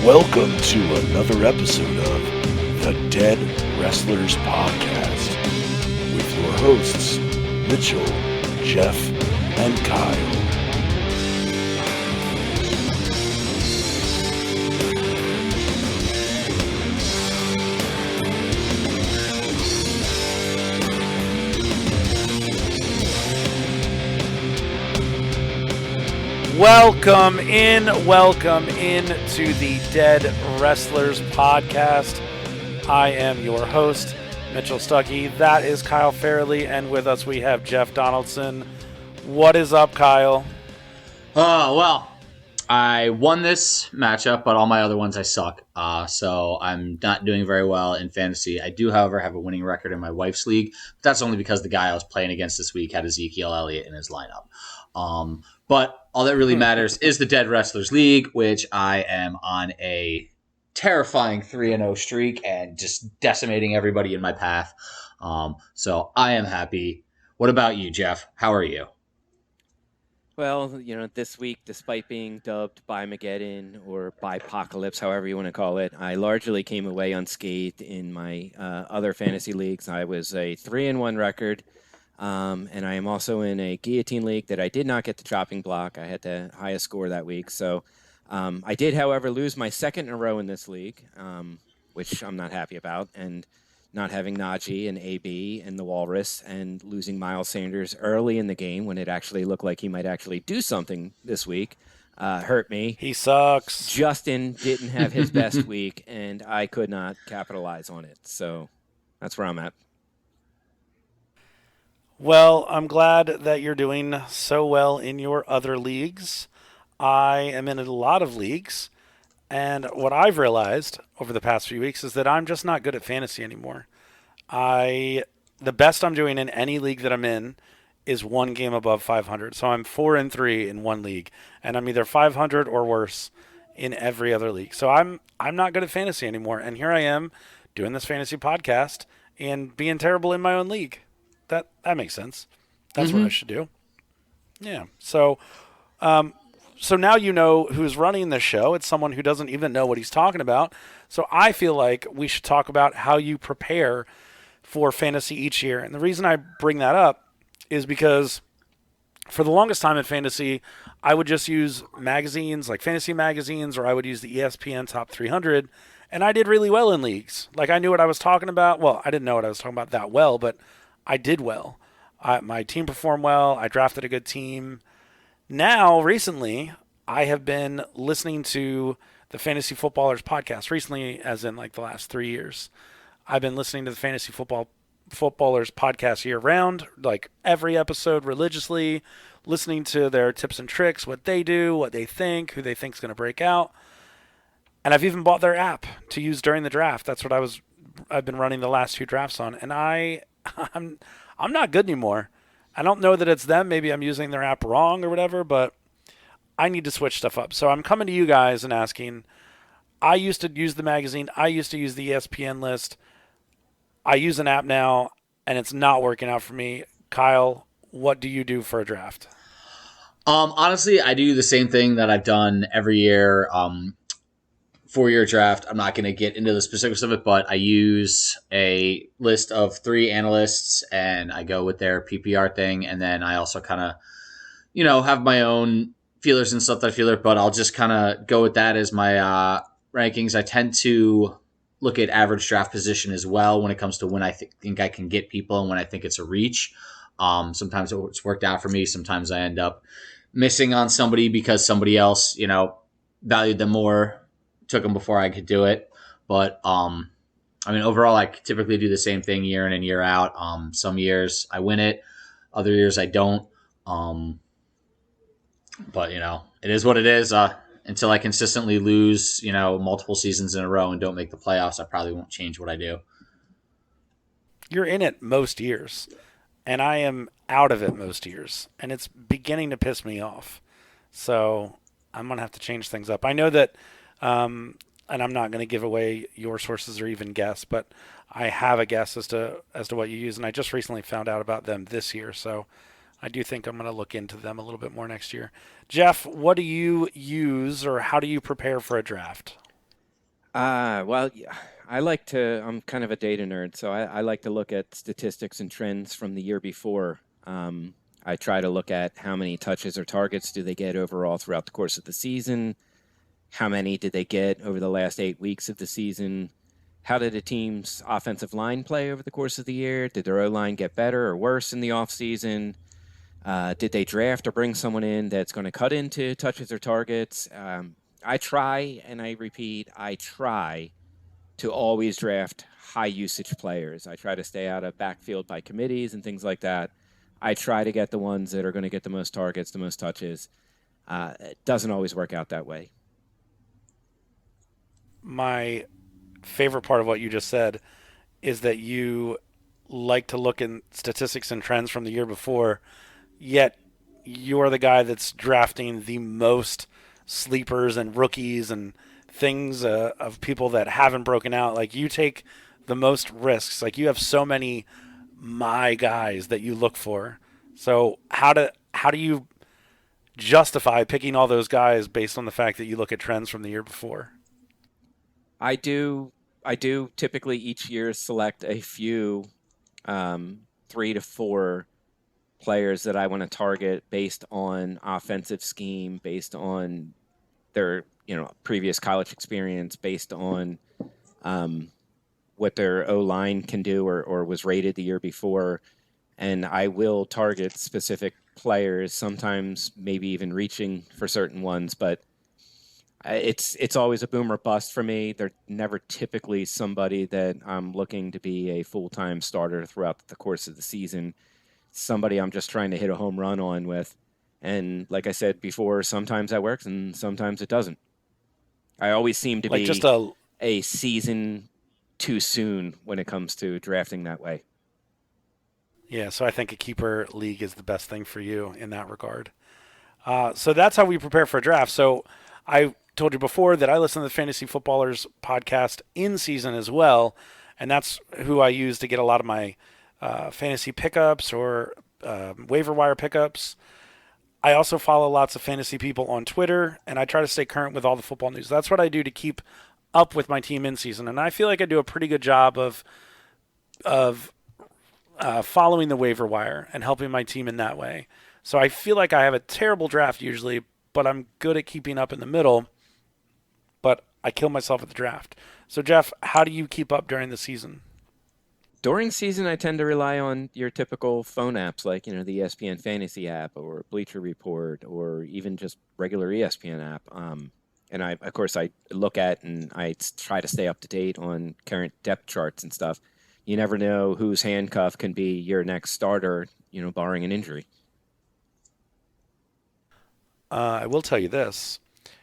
Welcome to another episode of the Dead Wrestlers Podcast with your hosts, Mitchell, Jeff, and Kyle. Welcome in to the Dead Wrestlers Podcast. I am your host, Mitchell Stuckey. That is Kyle Farrelly, and with us we have Jeff Donaldson. What is up, Kyle? Well, I won this matchup, but all my other ones I suck. So I'm not doing very well in fantasy. I do, however, have a winning record in my wife's league. But that's only because the guy I was playing against this week had Ezekiel Elliott in his lineup. But all that really matters is the Dead Wrestlers League, which I am on a terrifying 3-0 streak and just decimating everybody in my path. So I am happy. What about you, Jeff? How are you? Well, this week, despite being dubbed Bimageddon or Bipocalypse, however you want to call it, I largely came away unscathed in my other fantasy leagues. I was a 3-1 record. And I am also in a guillotine league that I did not get the chopping block. I had the highest score that week. So I did, however, lose my second in a row in this league, which I'm not happy about. And not having Najee and AB and the Walrus and losing Miles Sanders early in the game when it actually looked like he might actually do something this week hurt me. He sucks. Justin didn't have his best week, and I could not capitalize on it. So that's where I'm at. Well, I'm glad that you're doing so well in your other leagues. I am in a lot of leagues, and what I've realized over the past few weeks is that I'm just not good at fantasy anymore. The best I'm doing in any league that I'm in is one game above 500. So I'm 4-3 in one league, and I'm either 500 or worse in every other league. So I'm not good at fantasy anymore, and here I am doing this fantasy podcast and being terrible in my own league. That makes sense. That's what I should do. Yeah. So now you know who's running this show. It's someone who doesn't even know what he's talking about. So I feel like we should talk about how you prepare for fantasy each year. And the reason I bring that up is because for the longest time in fantasy, I would just use magazines like fantasy magazines, or I would use the ESPN Top 300, and I did really well in leagues. Like, I knew what I was talking about. Well, I didn't know what I was talking about that well, but I did well. My team performed well. I drafted a good team. Now, recently, I have been listening to the Fantasy Footballers podcast. Recently, as in like the last 3 years, I've been listening to the Fantasy Footballers podcast year round, like every episode religiously, listening to their tips and tricks, what they do, what they think, who they think is going to break out. And I've even bought their app to use during the draft. That's what I've been running the last 2 drafts on, and I'm not good anymore. I don't know that it's them. Maybe I'm using their app wrong or whatever, but I need to switch stuff up. So I'm coming to you guys and asking, I used to use the magazine. I used to use the ESPN list. I use an app now, and it's not working out for me. Kyle, what do you do for a draft? Honestly, I do the same thing that I've done every year. 4-year draft. I'm not going to get into the specifics of it, but I use a list of 3 analysts and I go with their PPR thing. And then I also kind of, have my own feelers and stuff that I feel it, but I'll just kind of go with that as my rankings. I tend to look at average draft position as well when it comes to when I think I can get people and when I think it's a reach. Sometimes it's worked out for me. Sometimes I end up missing on somebody because somebody else, valued them more, took them before I could do it. But overall, I typically do the same thing year in and year out. Some years I win it, other years I don't. But it is what it is. Until I consistently lose, multiple seasons in a row and don't make the playoffs, I probably won't change what I do. You're in it most years, and I am out of it most years, and it's beginning to piss me off. So I'm going to have to change things up. I know that and I'm not going to give away your sources or even guess, but I have a guess as to what you use, and I just recently found out about them this year, so I do think I'm going to look into them a little bit more next year. Jeff, what do you use, or how do you prepare for a draft? Well, yeah, I'm kind of a data nerd, so I like to look at statistics and trends from the year before. I try to look at how many touches or targets do they get overall throughout the course of the season. How many did they get over the last 8 weeks of the season? How did a team's offensive line play over the course of the year? Did their O line get better or worse in the offseason? Did they draft or bring someone in that's going to cut into touches or targets? I try, and I repeat, I try to always draft high usage players. I try to stay out of backfield by committees and things like that. I try to get the ones that are going to get the most targets, the most touches. It doesn't always work out that way. My favorite part of what you just said is that you like to look in statistics and trends from the year before, yet you're the guy that's drafting the most sleepers and rookies and things of people that haven't broken out. Like, you take the most risks. Like, you have so many my guys that you look for. So how do you justify picking all those guys based on the fact that you look at trends from the year before? I do typically each year select a few 3 to 4 players that I want to target based on offensive scheme, based on their previous college experience, based on what their O line can do or was rated the year before, and I will target specific players. Sometimes maybe even reaching for certain ones, but it's always a boom or bust for me. They're never typically somebody that I'm looking to be a full-time starter throughout the course of the season. Somebody I'm just trying to hit a home run on with. And like I said before, sometimes that works and sometimes it doesn't. I always seem to Like, be just a season too soon when it comes to drafting that way. Yeah, so I think a keeper league is the best thing for you in that regard. So that's how we prepare for a draft. So I told you before that I listen to the Fantasy Footballers podcast in season as well, and that's who I use to get a lot of my fantasy pickups or waiver wire pickups. I also follow lots of fantasy people on Twitter, and I try to stay current with all the football news. That's what I do to keep up with my team in season, and I feel like I do a pretty good job of following the waiver wire and helping my team in that way. So I feel like I have a terrible draft usually, but I'm good at keeping up in the middle. But I kill myself at the draft. So Jeff, how do you keep up during the season? During season, I tend to rely on your typical phone apps like, the ESPN Fantasy app or Bleacher Report or even just regular ESPN app. And of course, I look at and I try to stay up to date on current depth charts and stuff. You never know whose handcuff can be your next starter, barring an injury. I will tell you this.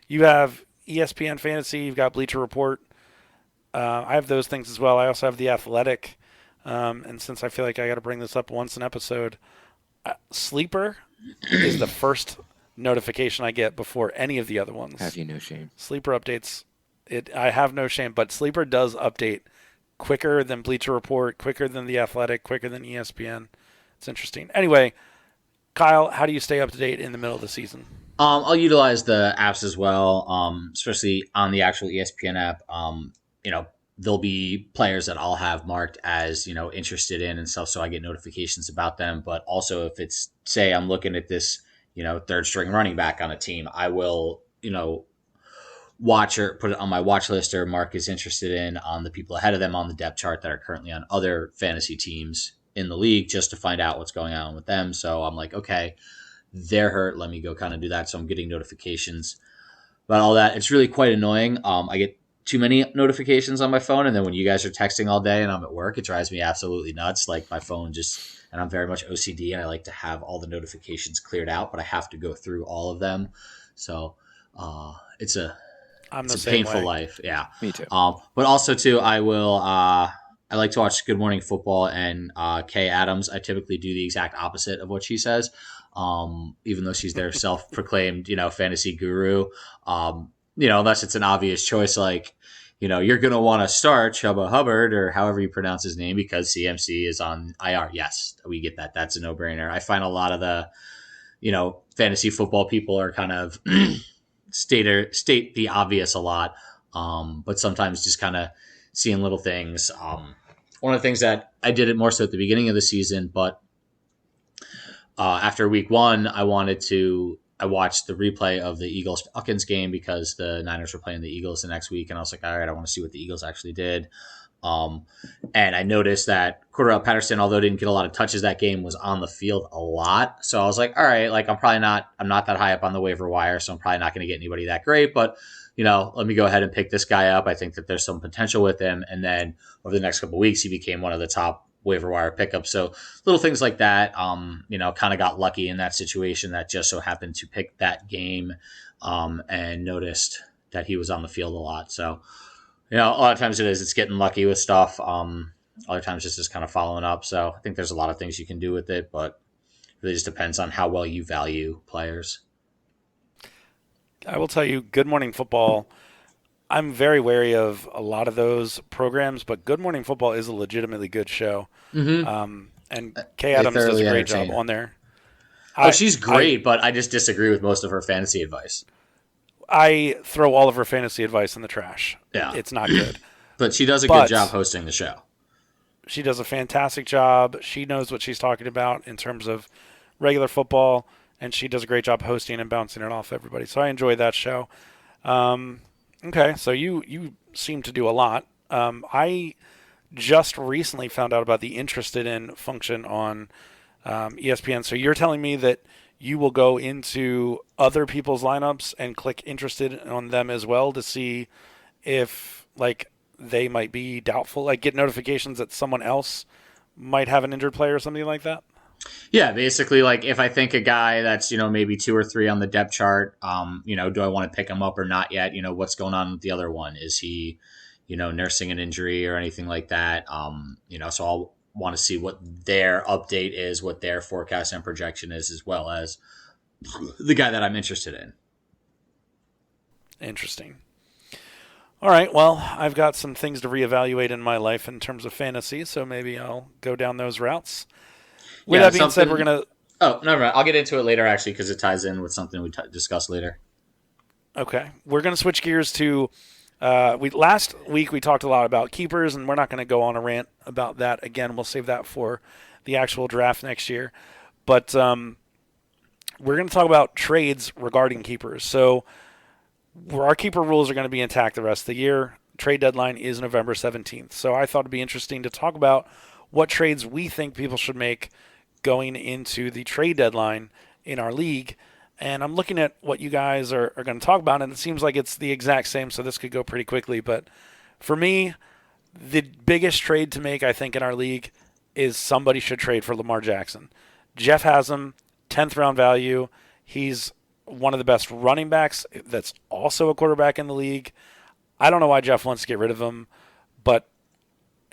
You have ESPN Fantasy, you've got Bleacher Report. I have those things as well. I also have The Athletic. And since I feel like I got to bring this up once an episode, Sleeper is the first notification I get before any of the other ones. Have you no shame? Sleeper updates. I have no shame, but Sleeper does update quicker than Bleacher Report, quicker than The Athletic, quicker than ESPN. It's interesting. Anyway, Kyle, how do you stay up to date in the middle of the season? I'll utilize the apps as well, especially on the actual ESPN app. There'll be players that I'll have marked as, interested in and stuff, so I get notifications about them. But also if it's, say, I'm looking at this, third string running back on a team, I will, watch or put it on my watch list or mark as interested in on the people ahead of them on the depth chart that are currently on other fantasy teams in the league, just to find out what's going on with them. So I'm like, okay, they're hurt. Let me go kind of do that. So I'm getting notifications about all that. It's really quite annoying. I get too many notifications on my phone. And then when you guys are texting all day and I'm at work, it drives me absolutely nuts. Like, my phone and I'm very much OCD and I like to have all the notifications cleared out, but I have to go through all of them. So it's a painful life. Yeah. Me too. But also too, I like to watch Good Morning Football and Kay Adams. I typically do the exact opposite of what she says. Even though she's their self-proclaimed, fantasy guru, unless it's an obvious choice, like, you're going to want to start Chuba Hubbard or however you pronounce his name because CMC is on IR. Yes, we get that. That's a no-brainer. I find a lot of the, fantasy football people are kind of state the obvious a lot. But sometimes just kind of seeing little things. One of the things that I did it more so at the beginning of the season, but after week one, I watched the replay of the Eagles Falcons game because the Niners were playing the Eagles the next week, and I was like, all right, I want to see what the Eagles actually did. And I noticed that Cordell Patterson, although didn't get a lot of touches that game, was on the field a lot. So I was like, all right, like I'm not that high up on the waiver wire, so I'm probably not going to get anybody that great, but let me go ahead and pick this guy up. I think that there's some potential with him. And then over the next couple of weeks, he became one of the top waiver wire pickups. So little things like that, kind of got lucky in that situation that just so happened to pick that game, and noticed that he was on the field a lot. So, a lot of times it's getting lucky with stuff. Other times it's just kind of following up. So I think there's a lot of things you can do with it, but it really just depends on how well you value players. I will tell you, Good Morning Football, I'm very wary of a lot of those programs, but Good Morning Football is a legitimately good show. Mm-hmm. And Kay Adams does a great job on there. She's great, but I just disagree with most of her fantasy advice. I throw all of her fantasy advice in the trash. Yeah. It's not good. But she does a good job hosting the show. She does a fantastic job. She knows what she's talking about in terms of regular football, and she does a great job hosting and bouncing it off everybody. So I enjoy that show. Okay, so you seem to do a lot. I just recently found out about the Interested In function on ESPN. So you're telling me that you will go into other people's lineups and click Interested on them as well to see if they might be doubtful, get notifications that someone else might have an injured player or something like that? Yeah, basically, if I think a guy that's, maybe 2 or 3 on the depth chart, do I want to pick him up or not yet? What's going on with the other one? Is he, nursing an injury or anything like that? So I'll want to see what their update is, what their forecast and projection is, as well as the guy that I'm interested in. Interesting. All right, well, I've got some things to reevaluate in my life in terms of fantasy, so maybe I'll go down those routes. With that being said, we're going to... Oh, never mind. I'll get into it later, actually, because it ties in with something we discuss later. Okay. We're going to switch gears to... last week we talked a lot about keepers, and we're not going to go on a rant about that again. We'll save that for the actual draft next year. But we're going to talk about trades regarding keepers. So our keeper rules are going to be intact the rest of the year. Trade deadline is November 17th. So I thought it'd be interesting to talk about what trades we think people should make going into the trade deadline in our league. And I'm looking at what you guys are going to talk about, and it seems like it's the exact same, so this could go pretty quickly. But for me, the biggest trade to make, I think, in our league is somebody should trade for Lamar Jackson. Jeff has him, 10th round value. He's one of the best running backs that's also a quarterback in the league. I don't know why Jeff wants to get rid of him, but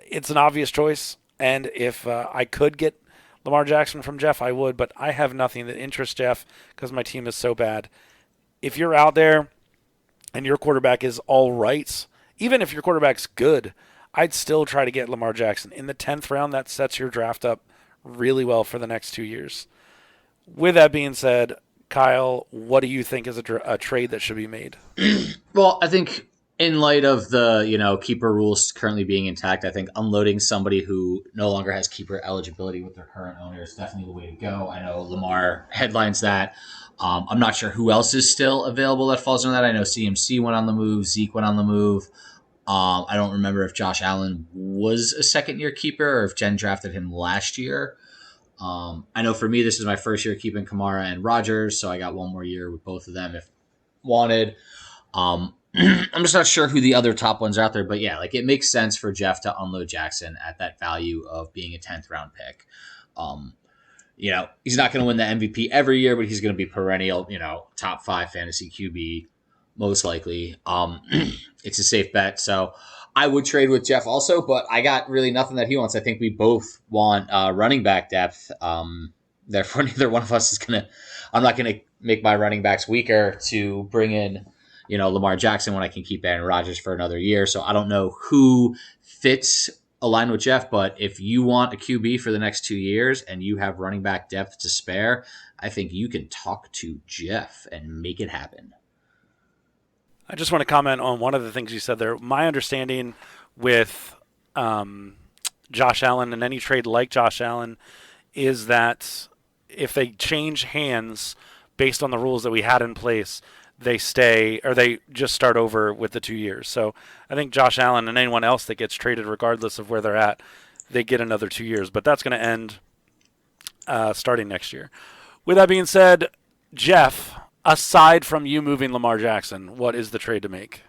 it's an obvious choice. And if I could get Lamar Jackson from Jeff, I would, but I have nothing that interests Jeff because my team is so bad. If you're out there and your quarterback is all right, even if your quarterback's good, I'd still try to get Lamar Jackson. In the 10th round, that sets your draft up really well for the next 2 years. With that being said, Kyle, what do you think is a trade that should be made? Well, I think in light of the, keeper rules currently being intact, I think unloading somebody who no longer has keeper eligibility with their current owner is definitely the way to go. I know Lamar headlines that. I'm not sure who else is still available that falls under that. I know CMC went on the move. Zeke went on the move. I don't remember if Josh Allen was a second-year keeper or if Jen drafted him last year. I know for me, this is my first year keeping Kamara and Rodgers, so I got one more year with both of them if wanted. I'm just not sure who the other top ones are out there, but yeah, it makes sense for Jeff to unload Jackson at that value of being a 10th round pick. He's not going to win the MVP every year, but he's going to be perennial, top 5 fantasy QB, most likely. It's a safe bet. So I would trade with Jeff also, but I got really nothing that he wants. I think we both want running back depth. Therefore, neither one of us is I'm not going to make my running backs weaker to bring in, Lamar Jackson when I can keep Aaron Rodgers for another year. So I don't know who fits aligned with Jeff, but if you want a QB for the next 2 years and you have running back depth to spare, I think you can talk to Jeff and make it happen. I just want to comment on one of the things you said there. My understanding with Josh Allen and any trade like Josh Allen is that if they change hands based on the rules that we had in place, they stay or they just start over with the 2 years. So I think Josh Allen and anyone else that gets traded, regardless of where they're at, they get another 2 years. But that's going to end starting next year. With that being said, Jeff, aside from you moving Lamar Jackson, what is the trade to make?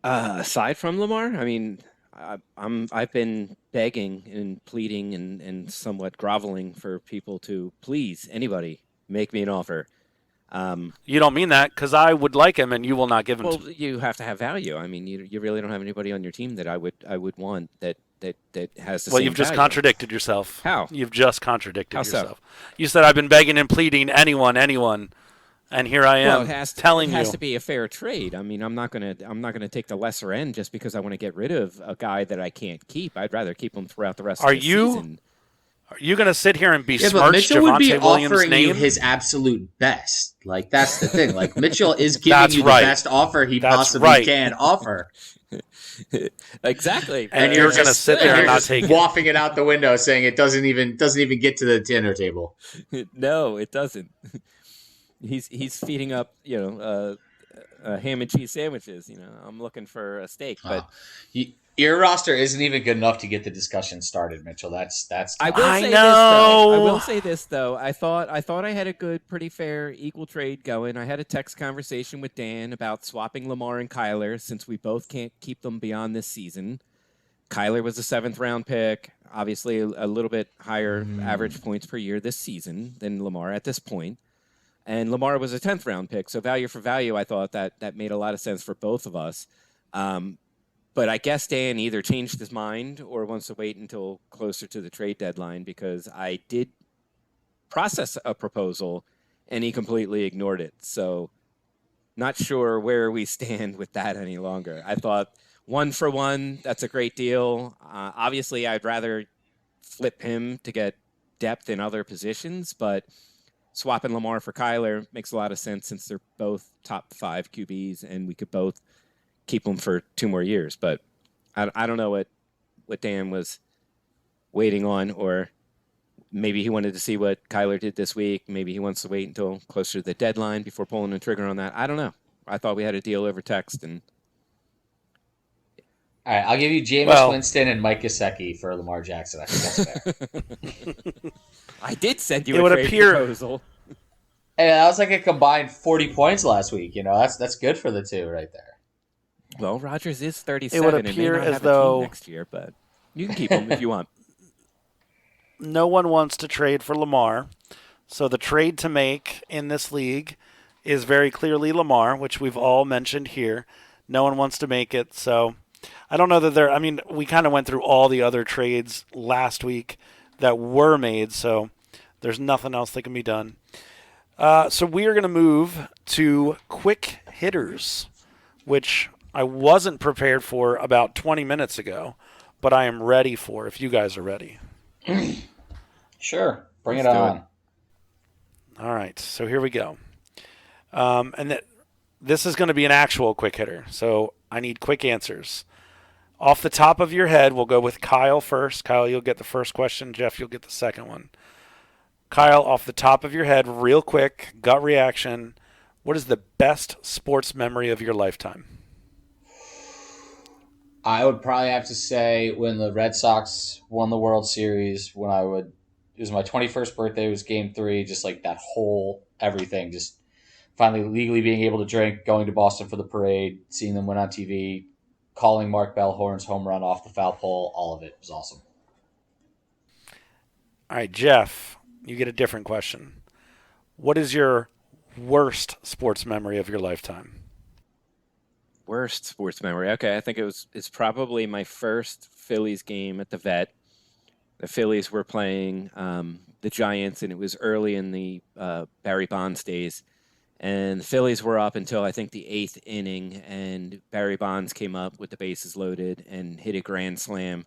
Aside from Lamar, I mean, I've been begging and pleading and somewhat groveling for people to please anybody make me an offer. You don't mean that because I would like him and you will not give him Well, to me. you have to have value. I mean, you really don't have anybody on your team that I would want that has the Well, same you've just value. contradicted yourself. How? You've just contradicted How so? yourself. You said I've been begging and pleading anyone, and here I Well, am telling it has you. to be a fair trade. I mean, I'm not gonna take the lesser end just because I want to get rid of a guy that I can't keep. I'd rather keep him throughout the rest Are of the you season. Are you going to sit here and Yeah, but besmirch Mitchell would be Javonte Williams' offering you name? his absolute best. Like that's the thing. Like Mitchell is giving That's you right. the best offer he That's possibly right. can offer. Exactly. And but- you're going to sit there and you're not just take it. wafting it out the window, saying it doesn't even get to the dinner table. No, it doesn't. He's feeding up, ham and cheese sandwiches. I'm looking for a steak, but Your roster isn't even good enough to get the discussion started, Mitchell. That's I will I say know. this though. I will say this though. I thought I had a good, pretty fair, equal trade going. I had a text conversation with Dan about swapping Lamar and Kyler since we both can't keep them beyond this season. Kyler was a 7th-round pick, obviously a little bit higher average points per year this season than Lamar at this point. And Lamar was a 10th-round pick, so value for value, I thought that made a lot of sense for both of us. But I guess Dan either changed his mind or wants to wait until closer to the trade deadline because I did process a proposal and he completely ignored it. So not sure where we stand with that any longer. I thought 1-for-1, that's a great deal. Obviously, I'd rather flip him to get depth in other positions, but swapping Lamar for Kyler makes a lot of sense since they're both top 5 QBs and we could both keep them for 2 more years. But I don't know what Dan was waiting on, or maybe he wanted to see what Kyler did this week. Maybe he wants to wait until closer to the deadline before pulling the trigger on that. I don't know. I thought we had a deal over text. And all right. I'll give you Jameis Winston and Mike Gesicki for Lamar Jackson. I think that's fair. I did send you It a would trade appear- proposal. Hey, that was like a combined 40 points last week. That's good for the two right there. Well, Rodgers is 37 It would and may appear not as have a though- team next year, but you can keep him if you want. No one wants to trade for Lamar. So the trade to make in this league is very clearly Lamar, which we've all mentioned here. No one wants to make it. So I don't know that we kind of went through all the other trades last week that were made. So there's nothing else that can be done. So we are going to move to quick hitters, which I wasn't prepared for about 20 minutes ago, but I am ready for if you guys are ready. Sure. Bring Let's it do on. All right, so here we go. This is going to be an actual quick hitter, so I need quick answers. Off the top of your head, we'll go with Kyle first. Kyle, you'll get the first question. Jeff, you'll get the second one. Kyle, off the top of your head, real quick, gut reaction. What is the best sports memory of your lifetime? I would probably have to say when the Red Sox won the World Series, it was my 21st birthday, it was game 3, just like that whole everything, just finally legally being able to drink, going to Boston for the parade, seeing them win on TV, calling Mark Bellhorn's home run off the foul pole, all of it was awesome. All right, Jeff, you get a different question. What is your worst sports memory of your lifetime? Worst sports memory. Okay, I think it's probably my first Phillies game at the Vet. The Phillies were playing the Giants, and it was early in the Barry Bonds days. And the Phillies were up until I think the 8th inning, and Barry Bonds came up with the bases loaded and hit a grand slam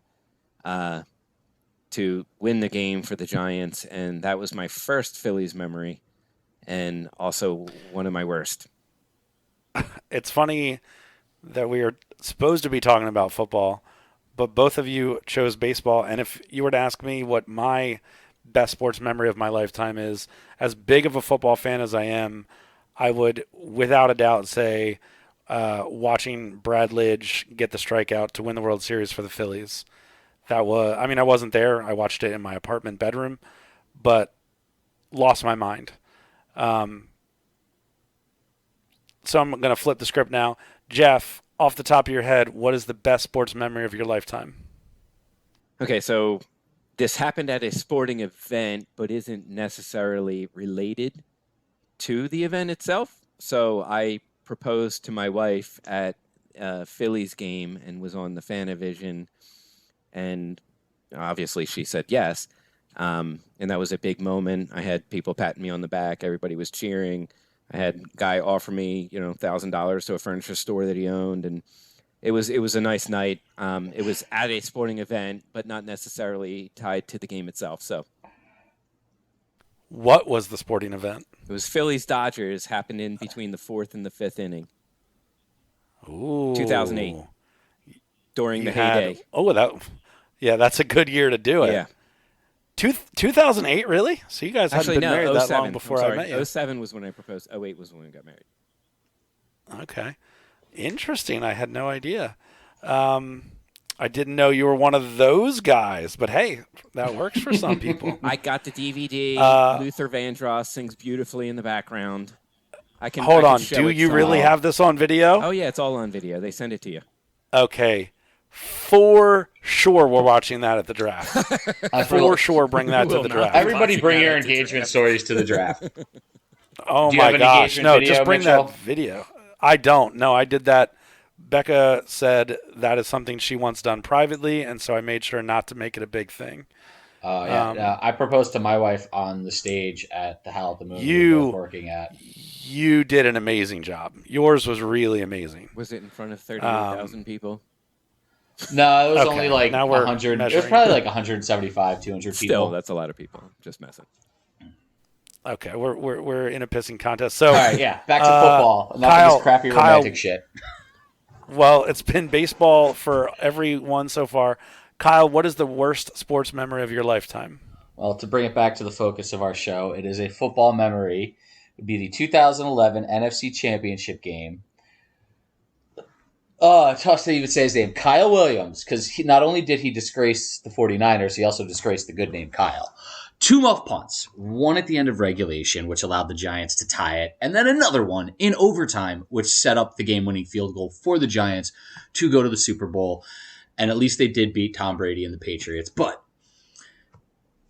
to win the game for the Giants. And that was my first Phillies memory, and also one of my worst. it's funny that we are supposed to be talking about football, but both of you chose baseball. And if you were to ask me what my best sports memory of my lifetime is, as big of a football fan as I am, I would without a doubt say watching Brad Lidge get the strikeout to win the World Series for the Phillies. That was, I mean, I wasn't there. I watched it in my apartment bedroom, but lost my mind. So I'm going to flip the script now. Jeff, off the top of your head, what is the best sports memory of your lifetime? Okay, so this happened at a sporting event, but isn't necessarily related to the event itself. So I proposed to my wife at a Phillies game and was on the Fanavision, and obviously she said yes. And that was a big moment. I had people patting me on the back. Everybody was cheering. I had a guy offer me, $1,000 to a furniture store that he owned, and it was a nice night. It was at a sporting event, but not necessarily tied to the game itself. So What was the sporting event? it was Phillies Dodgers, happened in between the fourth and the fifth inning, Ooh. 2008, during the You had- heyday. that's a good year to do it. Yeah, 2008, really? So you guys actually hadn't been no, married that 07. long before I'm I sorry. met you. 07 was when I proposed. 08 was when we got married. Okay. Interesting. I had no idea. I didn't know you were one of those guys, but hey, that works for some people. I got the DVD. Luther Vandross sings beautifully in the background. I can Hold I can on. show Do it you really somehow. have this on video? Oh yeah, it's all on video. They send it to you. Okay. For sure we're watching that at the draft. For sure bring that to will the not. draft. Everybody Watching bring that your at the engagement draft. stories to the draft. Oh Do you have my an gosh. engagement No, video, just bring Mitchell? that video. I don't. No, I did that. Becca said that is something she wants done privately, and so I made sure not to make it a big thing. I proposed to my wife on the stage at the Howl at the Moon we You- were both working at. You did an amazing job. Yours was really amazing. Was it in front of 38,000 people? No, it was Okay, only like now we're 100. It was measuring. probably like 175, 200 people. Still, that's a lot of people. Just messing. Okay, we're in a pissing contest. So, All right, yeah, back to football. Enough of this crappy romantic shit. well, it's been baseball for everyone so far. Kyle, what is the worst sports memory of your lifetime? Well, to bring it back to the focus of our show, it is a football memory. It would be the 2011 NFC Championship game. It's tough to even say his name. Kyle Williams, because not only did he disgrace the 49ers, he also disgraced the good name Kyle. 2 muff punts, one at the end of regulation, which allowed the Giants to tie it, and then another one in overtime, which set up the game-winning field goal for the Giants to go to the Super Bowl. And at least they did beat Tom Brady and the Patriots. But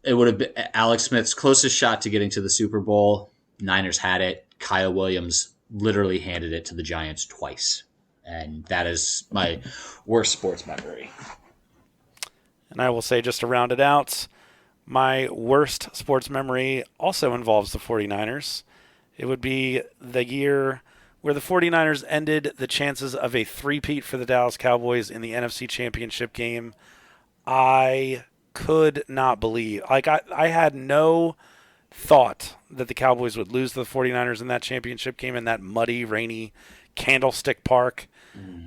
it would have been Alex Smith's closest shot to getting to the Super Bowl. Niners had it. Kyle Williams literally handed it to the Giants twice. And that is my worst sports memory. And I will say, just to round it out, my worst sports memory also involves the 49ers. It would be the year where the 49ers ended the chances of a three-peat for the Dallas Cowboys in the NFC Championship game. I could not believe. I had no thought that the Cowboys would lose to the 49ers in that championship game in that muddy, rainy Candlestick Park.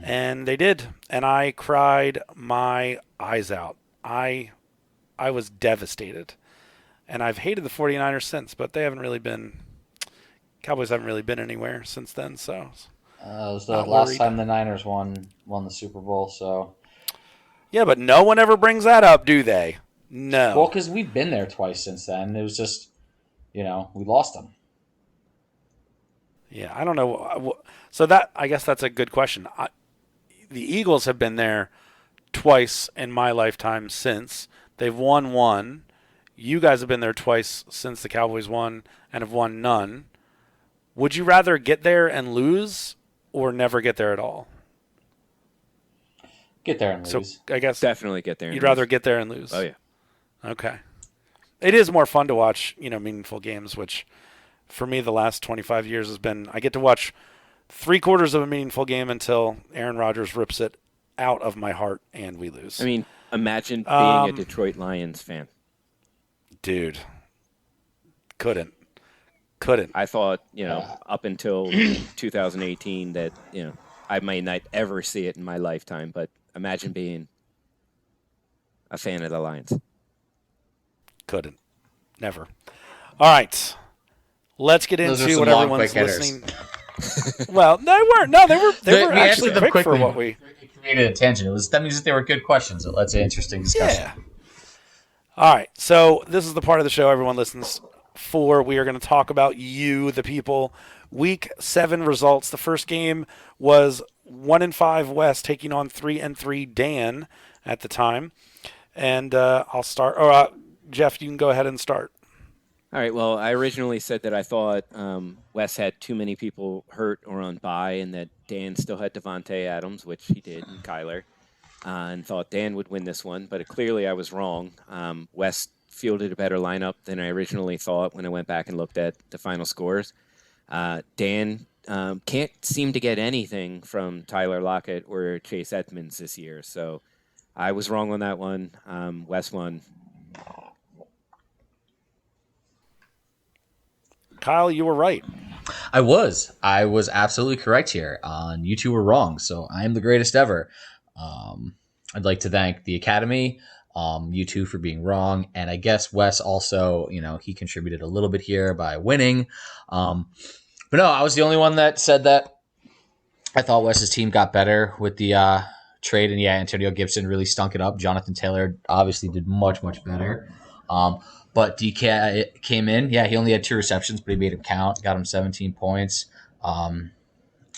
And they did. And I cried my eyes out. I was devastated. And I've hated the 49ers since, but they haven't really been – Cowboys haven't really been anywhere since then. So It was the Not last worried. time the Niners won the Super Bowl. So, yeah, but no one ever brings that up, do they? No. well, because we've been there twice since then. It was just, we lost them. Yeah, I don't know. So that, I guess that's a good question. The Eagles have been there twice in my lifetime since. They've won one. You guys have been there twice since the Cowboys won and have won none. Would you rather get there and lose or never get there at all? Get there and So lose. I guess Definitely get there. and you'd rather lose. get there and lose. Oh yeah. Okay. It is more fun to watch, meaningful games, which for me the last 25 years has been I get to watch 3/4 of a meaningful game until Aaron Rodgers rips it out of my heart and we lose. I mean, imagine being a Detroit Lions fan. Dude. Couldn't. Couldn't. I thought, up until 2018 that, I might not ever see it in my lifetime, but imagine being a fan of the Lions. Couldn't. Never. All right. Let's get Those are into some what long, everyone's quick hitters. listening. Well, they weren't. No, they were We actually answered them quick quickly. for what we. It created a tangent. That means that they were good questions. It led to interesting discussion. Yeah. All right. So this is the part of the show everyone listens for. We are going to talk about you, the people. Week 7 results. The first game was 1-5 West taking on 3-3 Dan at the time. And I'll start. Or Jeff, you can go ahead and start. All right. Well, I originally said that I thought Wes had too many people hurt or on bye, and that Dan still had Devontae Adams, which he did, and Kyler, and thought Dan would win this one. But clearly, I was wrong. Wes fielded a better lineup than I originally thought when I went back and looked at the final scores. Dan can't seem to get anything from Tyler Lockett or Chase Edmonds this year, so I was wrong on that one. Wes won. Kyle, you were right. I was absolutely correct here. You two were wrong, so I am the greatest ever. I'd like to thank the Academy, you two for being wrong, and I guess Wes also, he contributed a little bit here by winning. But no, I was the only one that said that I thought Wes's team got better with the trade, and yeah, Antonio Gibson really stunk it up. Jonathan Taylor obviously did much, much better. But DK came in. Yeah, he only had 2 receptions, but he made him count. Got him 17 points. And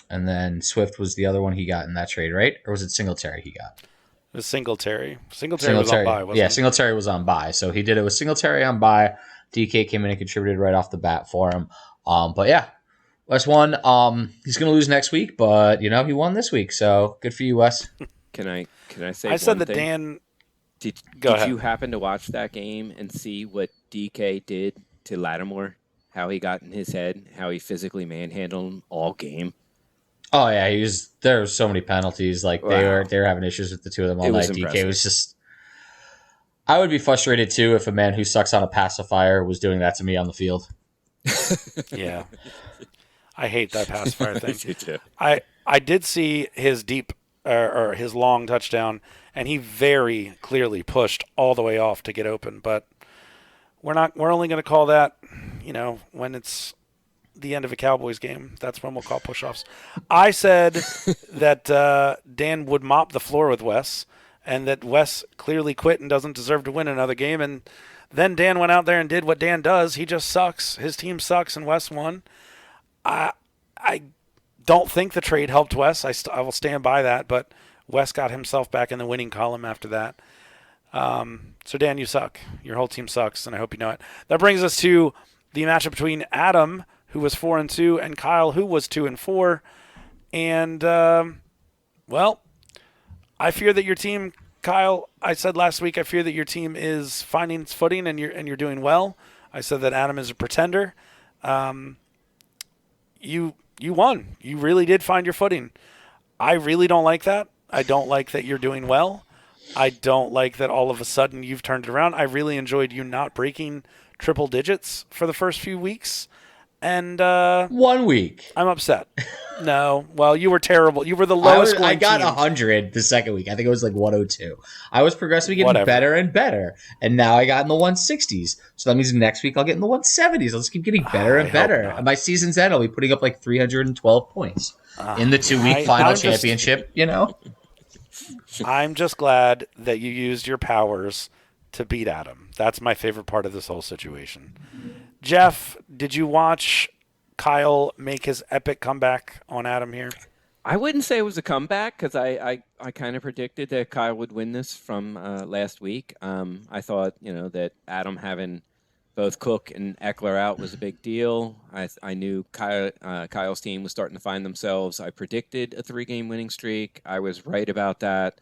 then Swift was the other one he got in that trade, right? Or was it Singletary he got? It was Singletary. Singletary was on bye, wasn't yeah, he? Singletary was on bye. So he did it with Singletary on bye. DK came in and contributed right off the bat for him. But yeah, Wes won. He's going to lose next week, but, he won this week. So good for you, Wes. Can I say I said one that thing? Dan. Did ahead. you happen to watch that game and see what DK did to Lattimore? How he got in his head, how he physically manhandled him all game? Oh yeah, there were so many penalties. Like Wow. they were having issues with the two of them all It was night. DK impressive. was just. I would be frustrated too if a man who sucks on a pacifier was doing that to me on the field. Yeah. I hate that pacifier thing. Me too. I did see his deep or his long touchdown, and he very clearly pushed all the way off to get open. But we're only going to call that, when it's the end of a Cowboys game. That's when we'll call push-offs. I said that Dan would mop the floor with Wes, and that Wes clearly quit and doesn't deserve to win another game. And then Dan went out there and did what Dan does. He just sucks. His team sucks, and Wes won. I don't think the trade helped Wes. I will stand by that, but Wes got himself back in the winning column after that. So, Dan, you suck. Your whole team sucks, and I hope you know it. That brings us to the matchup between Adam, who was 4-2, and Kyle, who was 2-4. And, well, I fear that your team, Kyle, I said last week, I fear that your team is finding its footing and you're doing well. I said that Adam is a pretender. You won. You really did find your footing. I really don't like that. I don't like that you're doing well. I don't like that all of a sudden you've turned it around. I really enjoyed you not breaking triple digits for the first few weeks. And 1 week. I'm upset. No. Well, you were terrible. You were the lowest scoring I got team. 100 the second week. I think it was like 102. I was progressively getting Whatever. better and better. And now I got in the 160s. So that means next week I'll get in the 170s. I'll just keep getting better I and hope better. not. And by season's end, I'll be putting up like 312 points in the 2-week final I'm just- championship, I'm just glad that you used your powers to beat Adam. That's my favorite part of this whole situation. Jeff, did you watch Kyle make his epic comeback on Adam here? I wouldn't say it was a comeback because I kind of predicted that Kyle would win this from last week. I thought, that Adam having both Cook and Eckler out was a big deal. I knew Kyle's team was starting to find themselves. I predicted a 3-game winning streak. I was right about that.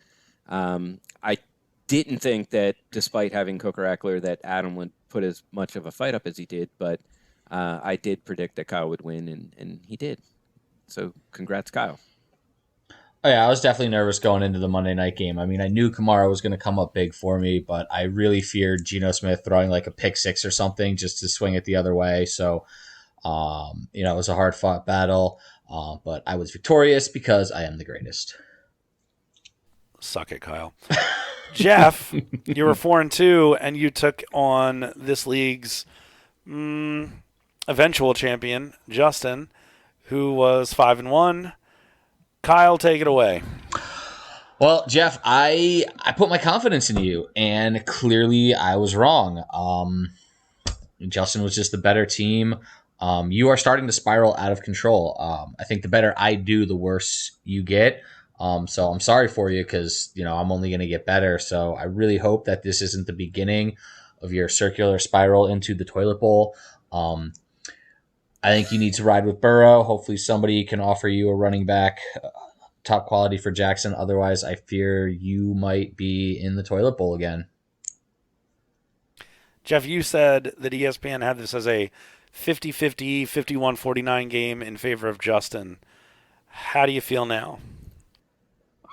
I didn't think that despite having Cook or Eckler that Adam would put as much of a fight up as he did, but I did predict that Kyle would win, and he did. So congrats, Kyle. Oh, yeah, I was definitely nervous going into the Monday night game. I mean, I knew Kamara was going to come up big for me, but I really feared Geno Smith throwing like a pick six or something just to swing it the other way. So It was a hard fought battle, but I was victorious because I am the greatest. Suck it, Kyle. Jeff, you were 4-2, and you took on this league's eventual champion, Justin, who was 5-1. Kyle, take it away. Well, Jeff, I put my confidence in you, and clearly I was wrong. Justin was just the better team. You are starting to spiral out of control. I think the better I do, the worse you get. So I'm sorry for you because, I'm only going to get better. So I really hope that this isn't the beginning of your circular spiral into the toilet bowl. I think you need to ride with Burrow. Hopefully somebody can offer you a running back top quality for Jackson. Otherwise, I fear you might be in the toilet bowl again. Jeff, you said that ESPN had this as a 50-50, 51-49 game in favor of Justin. How do you feel now?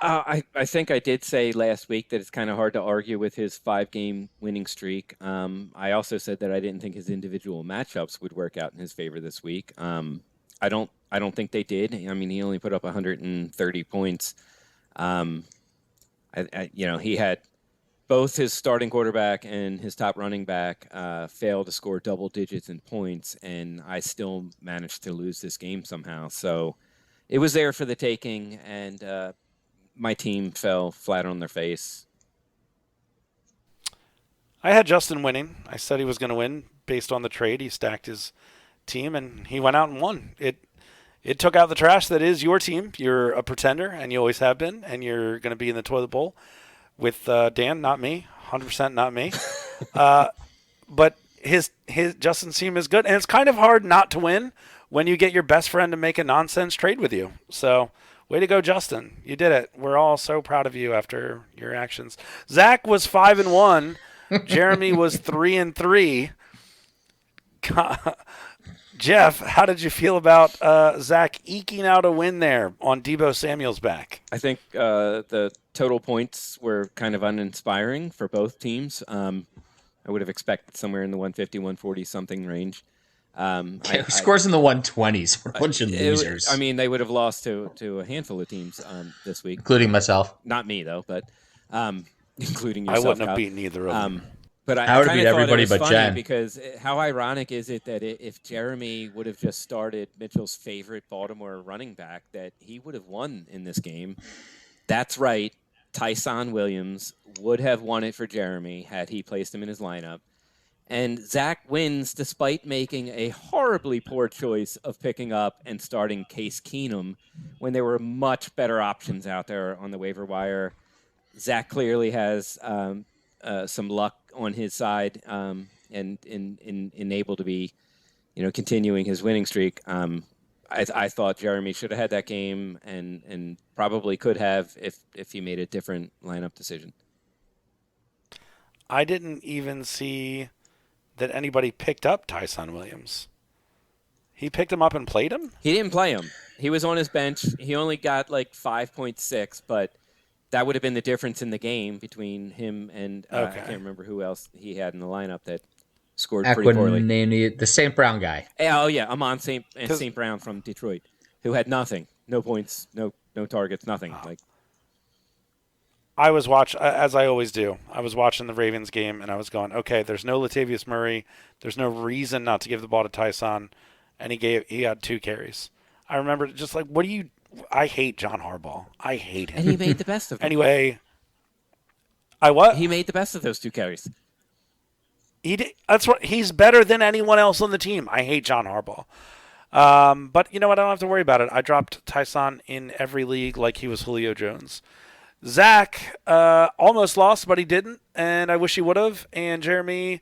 I think I did say last week that it's kind of hard to argue with his 5-game winning streak. I also said that I didn't think his individual matchups would work out in his favor this week. I don't think they did. I mean, he only put up 130 points. He had both his starting quarterback and his top running back fail to score double digits in points, and I still managed to lose this game somehow. So it was there for the taking, and my team fell flat on their face. I had Justin winning. I said he was going to win based on the trade. He stacked his team, and he went out and won. It took out the trash that is your team. You're a pretender, and you always have been, and you're going to be in the toilet bowl with Dan, not me, 100% not me. But his Justin's team is good, and it's kind of hard not to win when you get your best friend to make a nonsense trade with you. So way to go, Justin. You did it. We're all so proud of you after your actions. Zach was 5-1. Jeremy was 3-3. Jeff, how did you feel about Zach eking out a win there on Deebo Samuel's back? I think the total points were kind of uninspiring for both teams. I would have expected somewhere in the 150, 140 something range. Who scores in the 120s? We're a bunch of losers. They would have lost to a handful of teams this week, including myself. Not me though, but including yourself. I wouldn't have beaten either of them. But I would have beat everybody but Jen. Because how ironic is it that if Jeremy would have just started Mitchell's favorite Baltimore running back, that he would have won in this game? That's right. Tyson Williams would have won it for Jeremy had he placed him in his lineup. And Zach wins despite making a horribly poor choice of picking up and starting Case Keenum when there were much better options out there on the waiver wire. Zach clearly has some luck on his side and in able to be, continuing his winning streak. I thought Jeremy should have had that game and probably could have if he made a different lineup decision. I didn't even see that anybody picked up Tyson Williams. He picked him up and played him? He didn't play him. He was on his bench. He only got like 5.6, but that would have been the difference in the game between him and I can't remember who else he had in the lineup that scored pretty poorly. The St. Brown guy. Oh, yeah, Amon St. Brown from Detroit, who had nothing. No points, no targets, nothing. I was as I always do. I was watching the Ravens game, and I was going, okay, there's no Latavius Murray. There's no reason not to give the ball to Tyson, and he had 2 carries. I remember just like, I hate John Harbaugh. I hate him. And he made the best of it. Anyway, He made the best of those 2 carries. He did. He's better than anyone else on the team. I hate John Harbaugh. But you know what? I don't have to worry about it. I dropped Tyson in every league like he was Julio Jones. Zach almost lost, but he didn't, and I wish he would have. And Jeremy,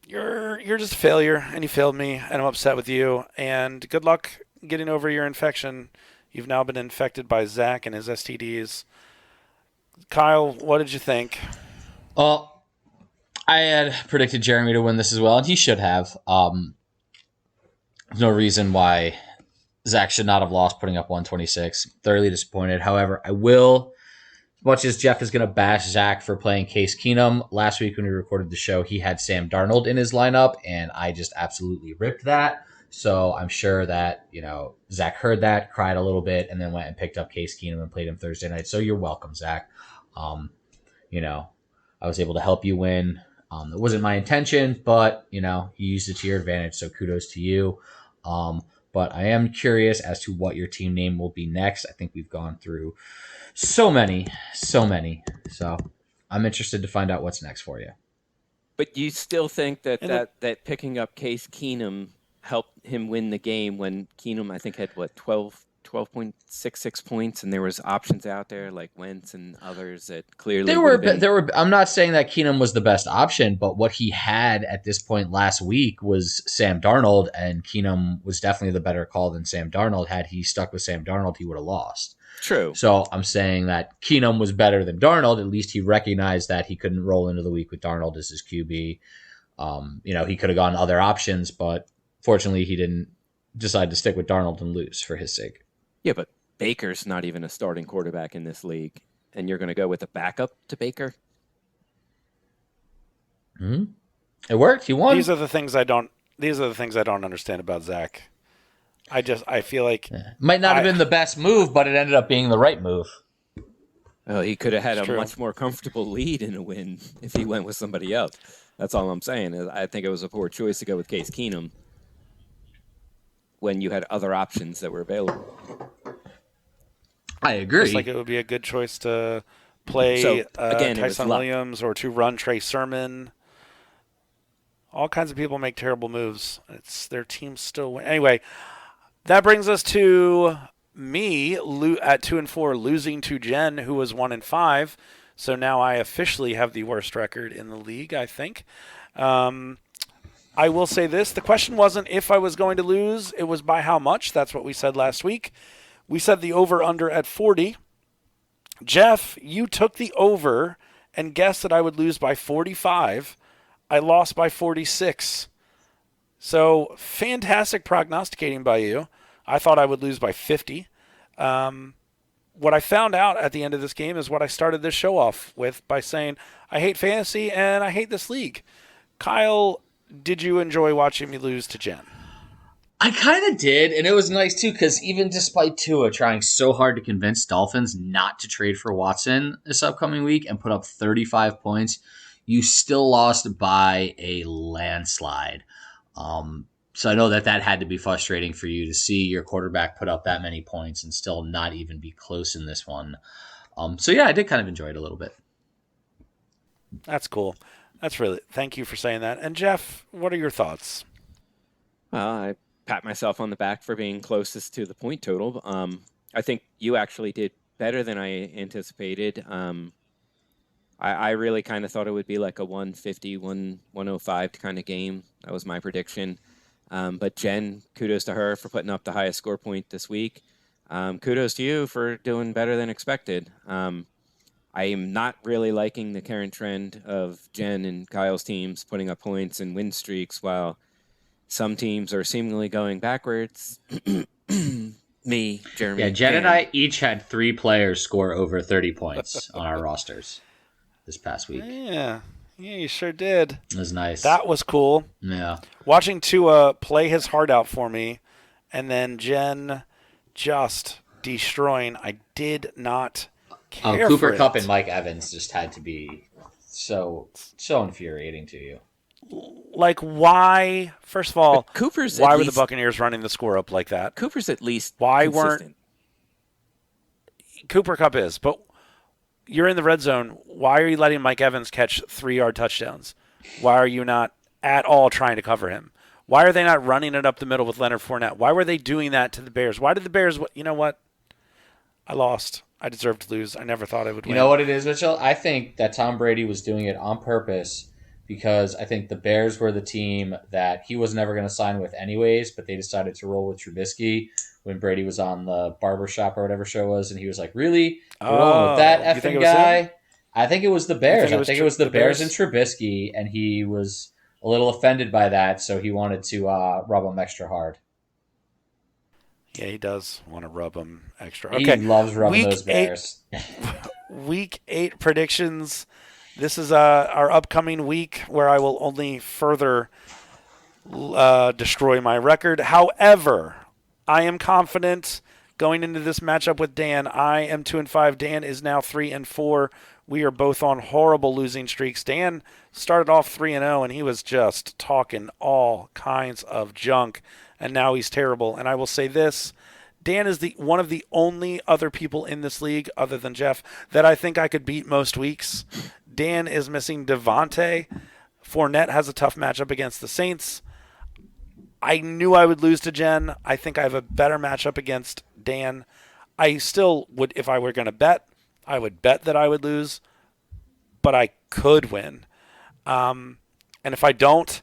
you're just a failure, and you failed me, and I'm upset with you. And good luck getting over your infection. You've now been infected by Zach and his STDs. Kyle, what did you think? Well, I had predicted Jeremy to win this as well, and he should have. There's no reason why Zach should not have lost putting up 126. Thoroughly disappointed. However, I will, as much as Jeff is going to bash Zach for playing Case Keenum, last week when we recorded the show, he had Sam Darnold in his lineup, and I just absolutely ripped that. So I'm sure that, Zach heard that, cried a little bit, and then went and picked up Case Keenum and played him Thursday night. So you're welcome, Zach. Um, I was able to help you win. It wasn't my intention, but, you used it to your advantage. So kudos to you. But I am curious as to what your team name will be next. I think we've gone through so many. So I'm interested to find out what's next for you. But you still think that And that picking up Case Keenum helped him win the game when Keenum, I think, had, 12.66 points, and there was options out there like Wentz and others that clearly There would have were. been. I'm not saying that Keenum was the best option, but what he had at this point last week was Sam Darnold, and Keenum was definitely the better call than Sam Darnold. Had he stuck with Sam Darnold, he would have lost. True. So I'm saying that Keenum was better than Darnold. At least he recognized that he couldn't roll into the week with Darnold as his QB. He could have gone other options, but fortunately he didn't decide to stick with Darnold and lose for his sake. Yeah, but Baker's not even a starting quarterback in this league, and you're going to go with a backup to Baker? It worked. He won. These are the things I don't understand about Zach. I feel like Might not have been the best move, but it ended up being the right move. Oh, he could have had It's a true. much more comfortable lead in a win if he went with somebody else. That's all I'm saying. I think it was a poor choice to go with Case Keenum when you had other options that were available. I agree. just like it would be a good choice to play So, again, it was Tyson luck. Williams or to run Trey Sermon. All kinds of people make terrible moves. It's their team still win. Anyway, that brings us to me at 2-4, losing to Jen, who was 1-5. So now I officially have the worst record in the league, I think. I will say this. The question wasn't if I was going to lose. It was by how much. That's what we said last week. We said the over-under at 40. Jeff, you took the over and guessed that I would lose by 45. I lost by 46. So fantastic prognosticating by you. I thought I would lose by 50. What I found out at the end of this game is what I started this show off with by saying, I hate fantasy and I hate this league. Kyle, did you enjoy watching me lose to Jen? I kind of did, and it was nice too, because even despite Tua trying so hard to convince Dolphins not to trade for Watson this upcoming week and put up 35 points, you still lost by a landslide. So I know that had to be frustrating for you to see your quarterback put up that many points and still not even be close in this one. So yeah, I did kind of enjoy it a little bit. That's cool. Thank you for saying that. And Jeff, what are your thoughts? Well, I pat myself on the back for being closest to the point total. I think you actually did better than I anticipated. I really kind of thought it would be like a 150, 105 kind of game. That was my prediction. But Jen, kudos to her for putting up the highest score point this week. Kudos to you for doing better than expected. I am not really liking the current trend of Jen and Kyle's teams putting up points and win streaks while some teams are seemingly going backwards. Me, Jeremy. Yeah, Jen and Dan. I each had 3 players score over 30 points on our rosters this past week. Yeah, you sure did. It was nice. That was cool. Yeah. Watching Tua play his heart out for me, and then Jen just destroying. I did not care Cooper for Kupp it. and Mike Evans just had to be so infuriating to you. Like, why? First of all, But Cooper's why at were the least- Buccaneers running the score up like that? Cooper's at least Why consistent. Cooper Kupp is, but you're in the red zone. Why are you letting Mike Evans catch 3-yard touchdowns? Why are you not at all trying to cover him? Why are they not running it up the middle with Leonard Fournette? Why were they doing that to the Bears? Why did the Bears? You know what? I lost. I deserved to lose. I never thought I would win. You know what it is, Mitchell? I think that Tom Brady was doing it on purpose because I think the Bears were the team that he was never going to sign with anyways, but they decided to roll with Trubisky when Brady was on the barbershop or whatever show it was, and he was like, really? We're rolling with that you think effing it was him? guy? I think it was the Bears. think it I was think it was the the Bears Bears? and Trubisky, and he was a little offended by that, so he wanted to rub him extra hard. Yeah, he does want to rub him extra. He Okay, loves rubbing Week those Bears. Week 8 predictions. This is our upcoming week where I will only further destroy my record. However, I am confident going into this matchup with Dan. I am 2-5. Dan is now 3-4. We are both on horrible losing streaks. Dan started off 3-0, and he was just talking all kinds of junk, and now he's terrible. And I will say this. Dan is one of the only other people in this league, other than Jeff, that I think I could beat most weeks. Dan is missing Devontae. Fournette has a tough matchup against the Saints. I knew I would lose to Jen. I think I have a better matchup against Dan. I still would, if I were going to bet, I would bet that I would lose, but I could win. And if I don't,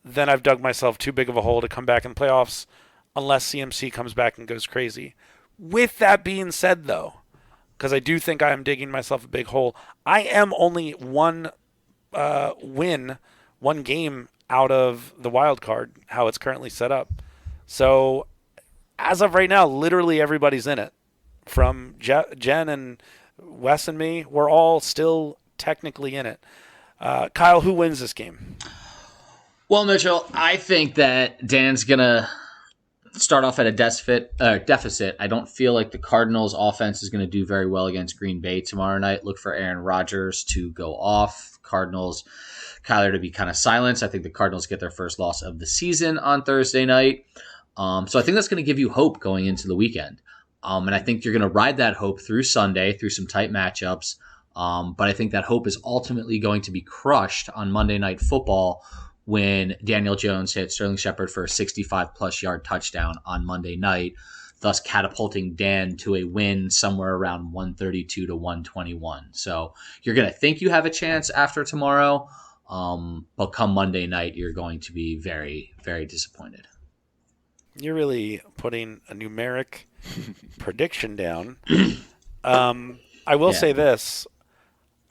then I've dug myself too big of a hole to come back in the playoffs unless CMC comes back and goes crazy. With that being said, though, because I do think I am digging myself a big hole, I am only one game out of the wild card, how it's currently set up. So as of right now, literally everybody's in it. From Jen and Wes and me, we're all still technically in it. Kyle, who wins this game? Well, Mitchell, I think that Dan's going to start off at a deficit. I don't feel like the Cardinals offense is going to do very well against Green Bay tomorrow night. Look for Aaron Rodgers to go off. Cardinals, Kyler to be kind of silenced. I think the Cardinals get their first loss of the season on Thursday night. So I think that's going to give you hope going into the weekend. And I think you're going to ride that hope through Sunday, through some tight matchups. But I think that hope is ultimately going to be crushed on Monday Night Football when Daniel Jones hit Sterling Shepard for a 65-plus yard touchdown on Monday night, thus catapulting Dan to a win somewhere around 132 to 121. So you're going to think you have a chance after tomorrow, but come Monday night, you're going to be very, very disappointed. You're really putting a numeric prediction down. I will say this.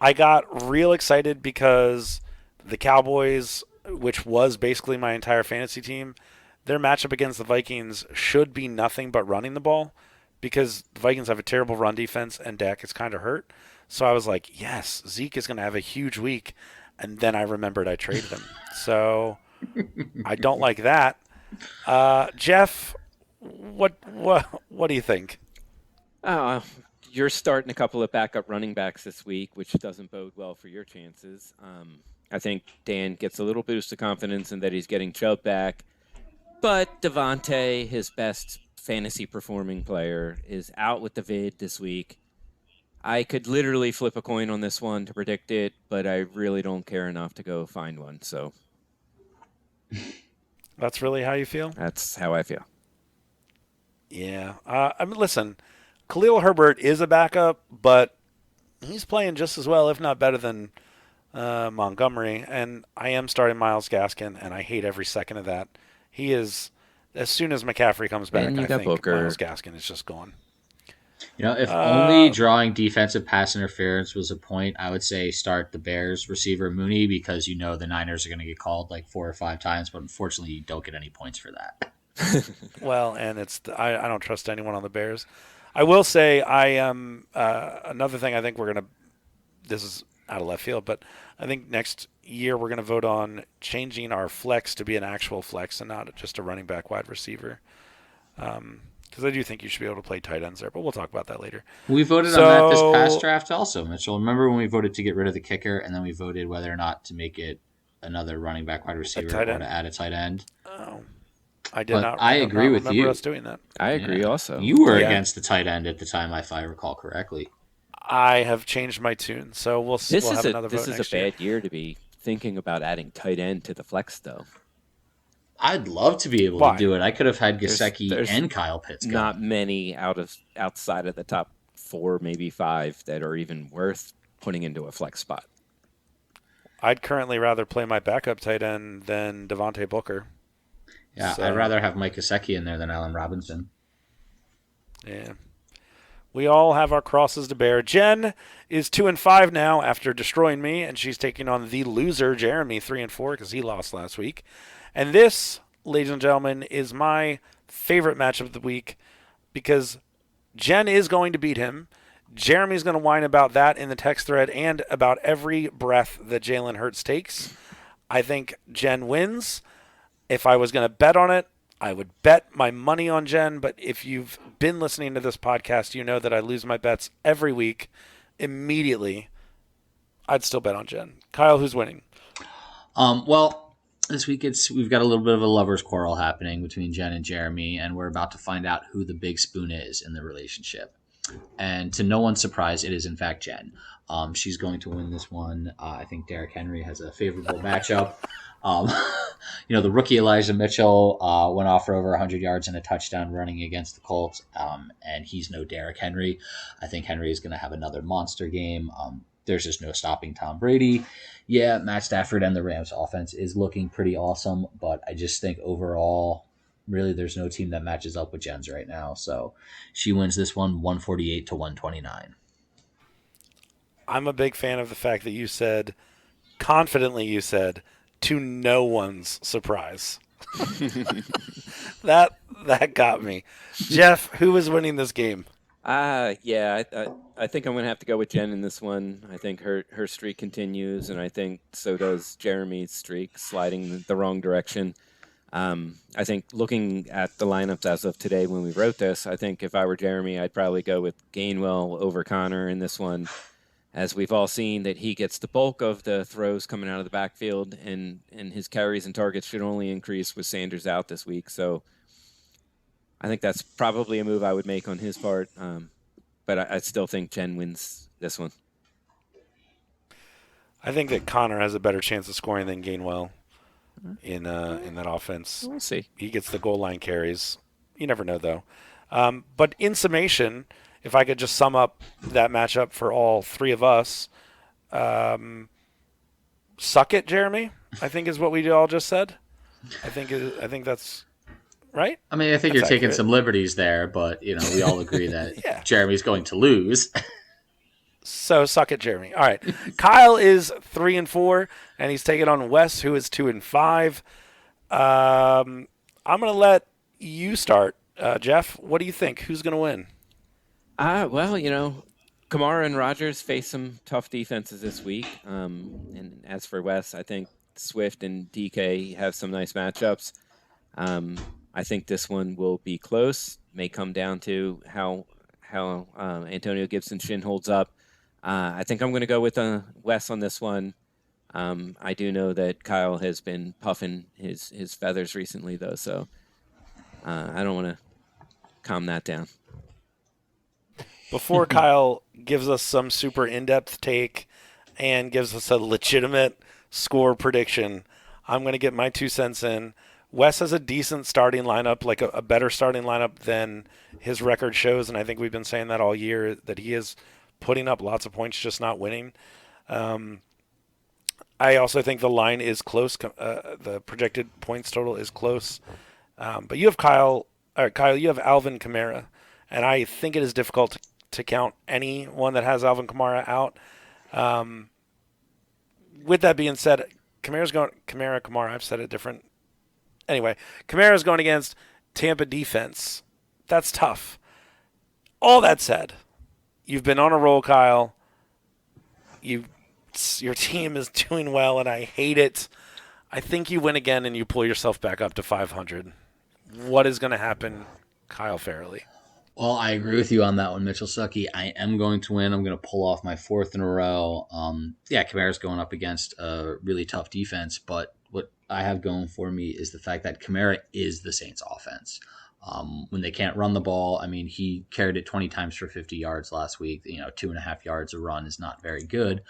I got real excited because the Cowboys, which was basically my entire fantasy team, their matchup against the Vikings should be nothing but running the ball because the Vikings have a terrible run defense and Dak is kind of hurt. So I was like, yes, Zeke is going to have a huge week. And then I remembered I traded him. So I don't like that. Jeff, what do you think? You're starting a couple of backup running backs this week, which doesn't bode well for your chances. I think Dan gets a little boost of confidence in that he's getting Chubb back. But Devontae, his best fantasy performing player, is out with the vid this week. I could literally flip a coin on this one to predict it, but I really don't care enough to go find one. So that's really how you feel? That's how I feel. Yeah. I mean, listen, Khalil Herbert is a backup, but he's playing just as well, if not better than Montgomery. And I am starting Myles Gaskin, and I hate every second of that. He is, as soon as McCaffrey comes back, I think Myles Gaskin is just gone. You know, if only drawing defensive pass interference was a point, I would say start the Bears receiver Mooney because you know the Niners are going to get called like 4 or 5 times, but unfortunately you don't get any points for that. Well, and I don't trust anyone on the Bears. I will say I am another thing I think we're going to – this is out of left field, but I think next year we're going to vote on changing our flex to be an actual flex and not just a running back wide receiver. Because I do think you should be able to play tight ends there, but we'll talk about that later. We voted on that this past draft also, Mitchell. Remember when we voted to get rid of the kicker and then we voted whether or not to make it another running back wide receiver or to add a tight end? Oh, I did not. I agree with you. Us doing that. I agree also. You were against the tight end at the time, if I recall correctly. I have changed my tune, so we'll have another vote next year. This is a bad year to be thinking about adding tight end to the flex, though. I'd love to be able to do it. I could have had Gesicki and Kyle Pitts going. Not many outside of the top 4, maybe 5, that are even worth putting into a flex spot. I'd currently rather play my backup tight end than Devontae Booker. Yeah, so, I'd rather have Mike Gesicki in there than Allen Robinson. Yeah. We all have our crosses to bear. Jen is 2-5 now after destroying me, and she's taking on the loser, Jeremy, 3-4, because he lost last week. And this, ladies and gentlemen, is my favorite matchup of the week because Jen is going to beat him. Jeremy's going to whine about that in the text thread and about every breath that Jalen Hurts takes. I think Jen wins. If I was going to bet on it, I would bet my money on Jen. But if you've been listening to this podcast, you know that I lose my bets every week immediately. I'd still bet on Jen. Kyle, who's winning? Well, this week we've got a little bit of a lovers' quarrel happening between Jen and Jeremy, and we're about to find out who the big spoon is in the relationship. And to no one's surprise, it is in fact Jen. She's going to win this one. I think Derrick Henry has a favorable matchup. Um, the rookie Elijah Mitchell went off for over 100 yards and a touchdown running against the Colts, and he's no Derrick Henry. I think Henry is going to have another monster game. There's just no stopping Tom Brady. Yeah, Matt Stafford and the Rams offense is looking pretty awesome, but I just think overall, really, there's no team that matches up with Jen's right now. So she wins this one 148 to 129. I'm a big fan of the fact that you said, confidently you said, to no one's surprise. That got me. Jeff, who is winning this game? Yeah, I think I'm going to have to go with Jen in this one. I think her streak continues, and I think so does Jeremy's streak, sliding the wrong direction. I think looking at the lineups as of today when we wrote this, I think if I were Jeremy, I'd probably go with Gainwell over Connor in this one, as we've all seen that he gets the bulk of the throws coming out of the backfield, and his carries and targets should only increase with Sanders out this week. So I think that's probably a move I would make on his part, but I still think Jen wins this one. I think that Connor has a better chance of scoring than Gainwell in that offense. We'll see. He gets the goal line carries. You never know, though. But in summation, if I could just sum up that matchup for all three of us, suck it, Jeremy, I think is what we all just said. I think that's right. I mean, I think That's you're taking accurate. some liberties there, but we all agree that Yeah. Jeremy's going to lose. So suck it, Jeremy. All right. Kyle is 3-4, and he's taking on Wes, who is 2-5. I'm gonna let you start, Jeff. What do you think? Who's gonna win? Well, Kamara and Rogers face some tough defenses this week. And as for Wes, I think Swift and DK have some nice matchups. I think this one will be close. May come down to how Antonio Gibson's shin holds up. I think I'm going to go with Wes on this one. I do know that Kyle has been puffing his feathers recently, though, so I don't want to calm that down. Before Kyle gives us some super in-depth take and gives us a legitimate score prediction, I'm going to get my 2 cents in. Wes has a decent starting lineup, like a better starting lineup than his record shows, and I think we've been saying that all year, that he is putting up lots of points, just not winning. I also think the line is close. The projected points total is close. But you have Kyle, you have Alvin Kamara, and I think it is difficult to count anyone that has Alvin Kamara out. With that being said, Kamara, I've said it different. Anyway, Kamara's going against Tampa defense. That's tough. All that said, you've been on a roll, Kyle. Your team is doing well, and I hate it. I think you win again, and you pull yourself back up to 500. What is going to happen, Kyle Farrelly? Well, I agree with you on that one, Mitchell Sucky. I am going to win. I'm going to pull off my 4th in a row. Kamara's going up against a really tough defense, but what I have going for me is the fact that Kamara is the Saints offense. When they can't run the ball, I mean, he carried it 20 times for 50 yards last week. 2.5 yards a run is not very good.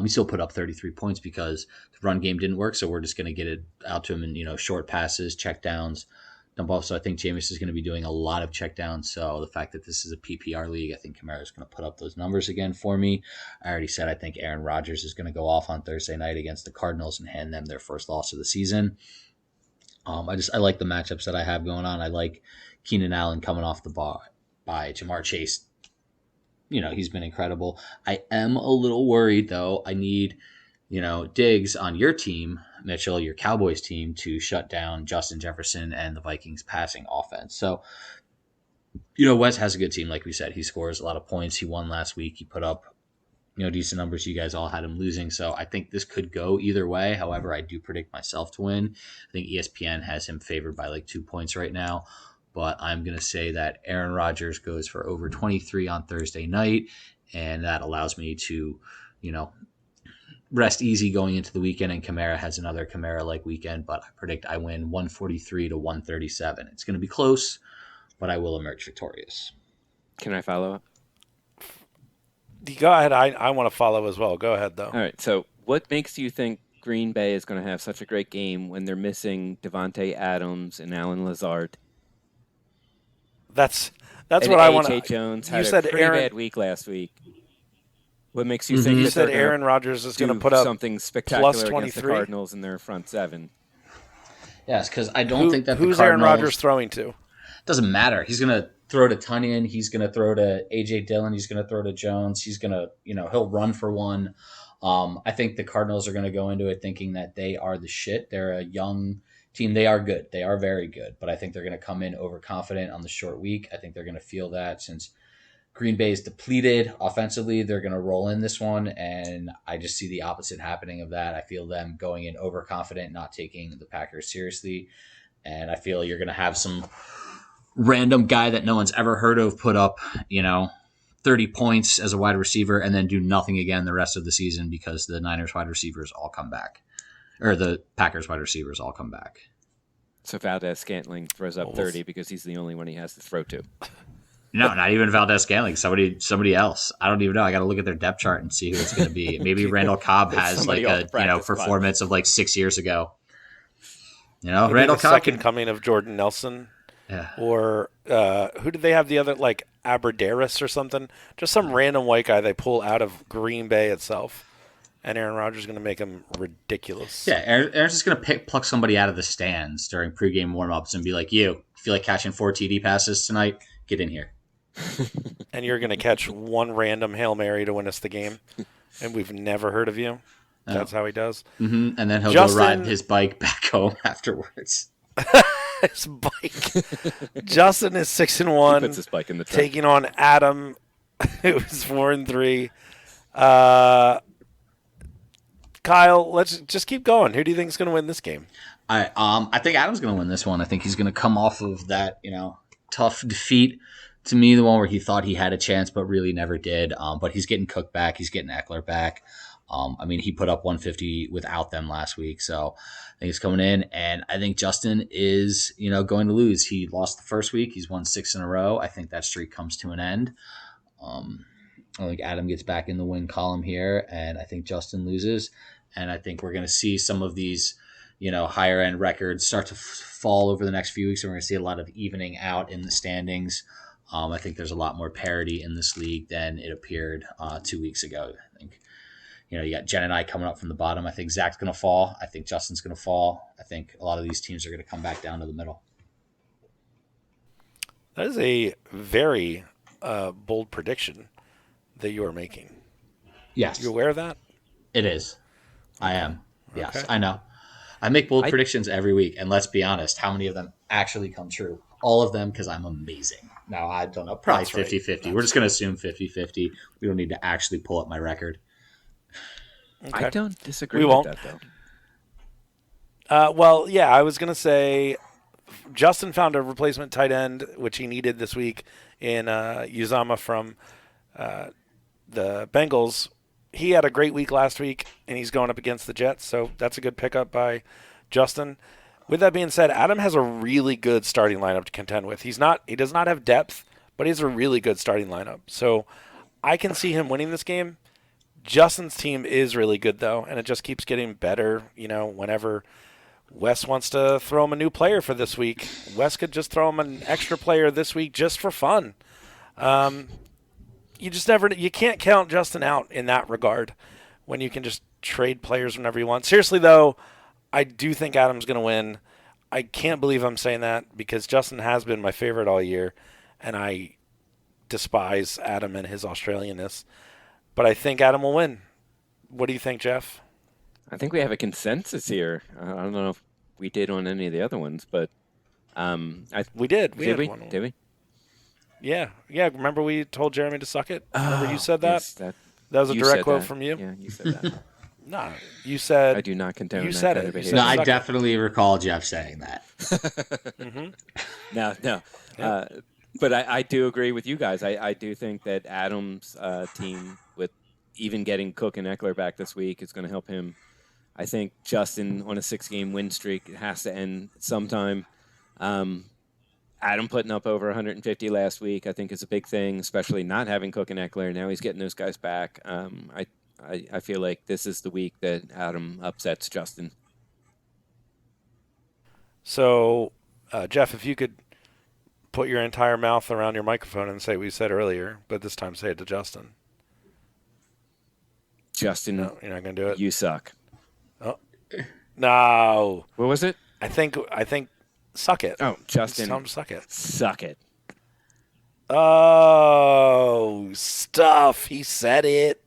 He still put up 33 points because the run game didn't work, so we're just going to get it out to him in, short passes, check downs, dump off. So I think Jameis is going to be doing a lot of check downs. So the fact that this is a PPR league, I think Kamara is going to put up those numbers again for me. I already said I think Aaron Rodgers is going to go off on Thursday night against the Cardinals and hand them their first loss of the season. I like the matchups that I have going on. I like Keenan Allen coming off the bar by Jamar Chase. He's been incredible. I am a little worried, though. I need, Diggs on your team, Mitchell, your Cowboys team, to shut down Justin Jefferson and the Vikings passing offense. So, Wes has a good team, like we said. He scores a lot of points. He won last week. He put up, decent numbers. You guys all had him losing, so I think this could go either way. However, I do predict myself to win. I think ESPN has him favored by like 2 points right now, but I'm going to say that Aaron Rodgers goes for over 23 on Thursday night, and that allows me to, rest easy going into the weekend. And Kamara has another Kamara-like weekend, but I predict I win 143-137. It's going to be close, but I will emerge victorious. Can I follow up? Go ahead. I want to follow as well. Go ahead, though. All right. So what makes you think Green Bay is going to have such a great game when they're missing Devontae Adams and Alan Lazard? That's and what I A.J. want to. Jones You had said a pretty Aaron- bad week last week. What makes you think You that said they're Aaron gonna Rodgers is going to do put up something spectacular plus against the 23? Cardinals in their front seven? Yes, because I don't think that who's the Aaron Cardinals... Rodgers throwing to? Doesn't matter. He's going to throw to Tunyon. He's going to throw to A.J. Dillon. He's going to throw to Jones. He's going to, he'll run for one. I think the Cardinals are going to go into it thinking that they are the shit. They're a young team. They are good. They are very good. But I think they're going to come in overconfident on the short week. I think they're going to feel that since Green Bay is depleted offensively, they're going to roll in this one. And I just see the opposite happening of that. I feel them going in overconfident, not taking the Packers seriously. And I feel you're going to have some random guy that no one's ever heard of put up, 30 points as a wide receiver and then do nothing again the rest of the season because the Niners wide receivers all come back. Or the Packers wide receivers all come back. So Valdez-Scantling throws up 30 because he's the only one he has to throw to. No, not even Valdez-Scantling. Somebody else. I don't even know. I got to look at their depth chart and see who it's going to be. Maybe Randall Cobb has like a performance of like 6 years ago. Maybe Randall the Cobb second coming of Jordan Nelson. Yeah. Or who did they have the other, like Aberderis or something? Just some random white guy they pull out of Green Bay itself. And Aaron Rodgers is going to make him ridiculous. Yeah, Aaron's just going to pluck somebody out of the stands during pregame warmups and be like, you feel like catching 4 TD passes tonight? Get in here. And you're going to catch one random Hail Mary to win us the game. And we've never heard of you. No. That's how he does. Mm-hmm. And then he'll go ride his bike back home afterwards. His bike. Justin is 6-1. He puts his bike in the trunk. Taking on Adam, who's 4-3. Kyle, let's just keep going. Who do you think is going to win this game? I think Adam's going to win this one. I think he's going to come off of that, tough defeat. To me, the one where he thought he had a chance but really never did. But he's getting Cook back. He's getting Eckler back. He put up 150 without them last week. So I think he's coming in. And I think Justin is, going to lose. He lost the first week. He's won 6 in a row. I think that streak comes to an end. I think Adam gets back in the win column here. And I think Justin loses. And I think we're going to see some of these, higher end records start to fall over the next few weeks. And we're going to see a lot of evening out in the standings. I think there's a lot more parity in this league than it appeared 2 weeks ago. I think, you got Jen and I coming up from the bottom. I think Zach's going to fall. I think Justin's going to fall. I think a lot of these teams are going to come back down to the middle. That is a very bold prediction that you are making. Yes. You aware of that? It is. I am. Yes, Okay. I know. I make bold predictions every week, and let's be honest, how many of them actually come true? All of them, because I'm amazing. No, I don't know. Probably That's right. 50-50. We're just going to assume 50-50. We don't need to actually pull up my record. Okay. I don't disagree We with won't. that, though. Well, yeah, I was going to say Justin found a replacement tight end, which he needed this week in Uzama from the Bengals. He had a great week last week, and he's going up against the Jets, so that's a good pickup by Justin. With that being said, Adam has a really good starting lineup to contend with. He does not have depth, but he has a really good starting lineup. So I can see him winning this game. Justin's team is really good, though, and it just keeps getting better, whenever Wes wants to throw him a new player for this week. Wes could just throw him an extra player this week just for fun. You can't count Justin out in that regard when you can just trade players whenever you want. Seriously, though, I do think Adam's going to win. I can't believe I'm saying that because Justin has been my favorite all year, and I despise Adam and his Australianness. But I think Adam will win. What do you think, Jeff? I think we have a consensus here. I don't know if we did on any of the other ones, but We did. did we? had Did we? Yeah. Remember we told Jeremy to suck it? Remember you said that? Yes, That was a You direct said quote that. from you? Yeah, you said that. No, you said. I do not condone You that said kind it. of You behavior. said No, I suck it. definitely recall Jeff saying that. Mm-hmm. No. Yep. But I do agree with you guys. I do think that Adams' team, with even getting Cook and Eckler back this week, is going to help him. I think Justin on a 6-game win streak, it has to end sometime. Adam putting up over 150 last week, I think, is a big thing, especially not having Cook and Eckler. Now he's getting those guys back. I feel like this is the week that Adam upsets Justin. So, Jeff, if you could put your entire mouth around your microphone and say what you said earlier, but this time say it to Justin. Justin, No, you're not going to do it? you suck. Oh. No. What was it? I think suck it. Oh, Justin, Tell him to suck it. suck it. Oh, stuff. He said it.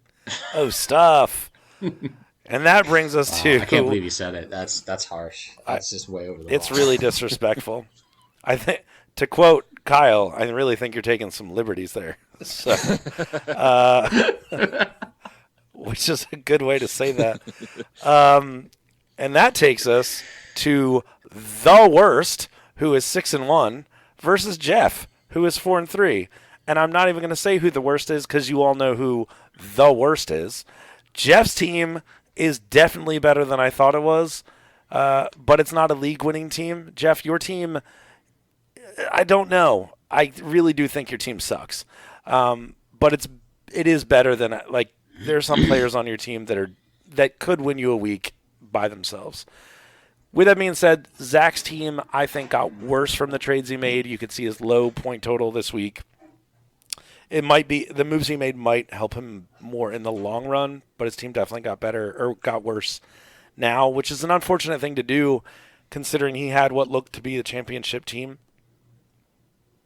Oh, stuff. And that brings us to. I can't believe you said it. That's harsh. That's just way over the It's wall. really disrespectful. I think, to quote Kyle, I really think you're taking some liberties there. So, which is a good way to say that. And that takes us to the worst, who is 6-1, versus Jeff, who is 4-3. And I'm not even going to say who the worst is because you all know who the worst is. Jeff's team is definitely better than I thought it was, but it's not a league-winning team. Jeff, your team, I don't know. I really do think your team sucks, but it is better than there are some players on your team that could win you a week by themselves. With that being said, Zach's team, I think, got worse from the trades he made. You could see his low point total this week. It might be the moves he made might help him more in the long run, but his team definitely got better or got worse now, which is an unfortunate thing to do considering he had what looked to be the championship team.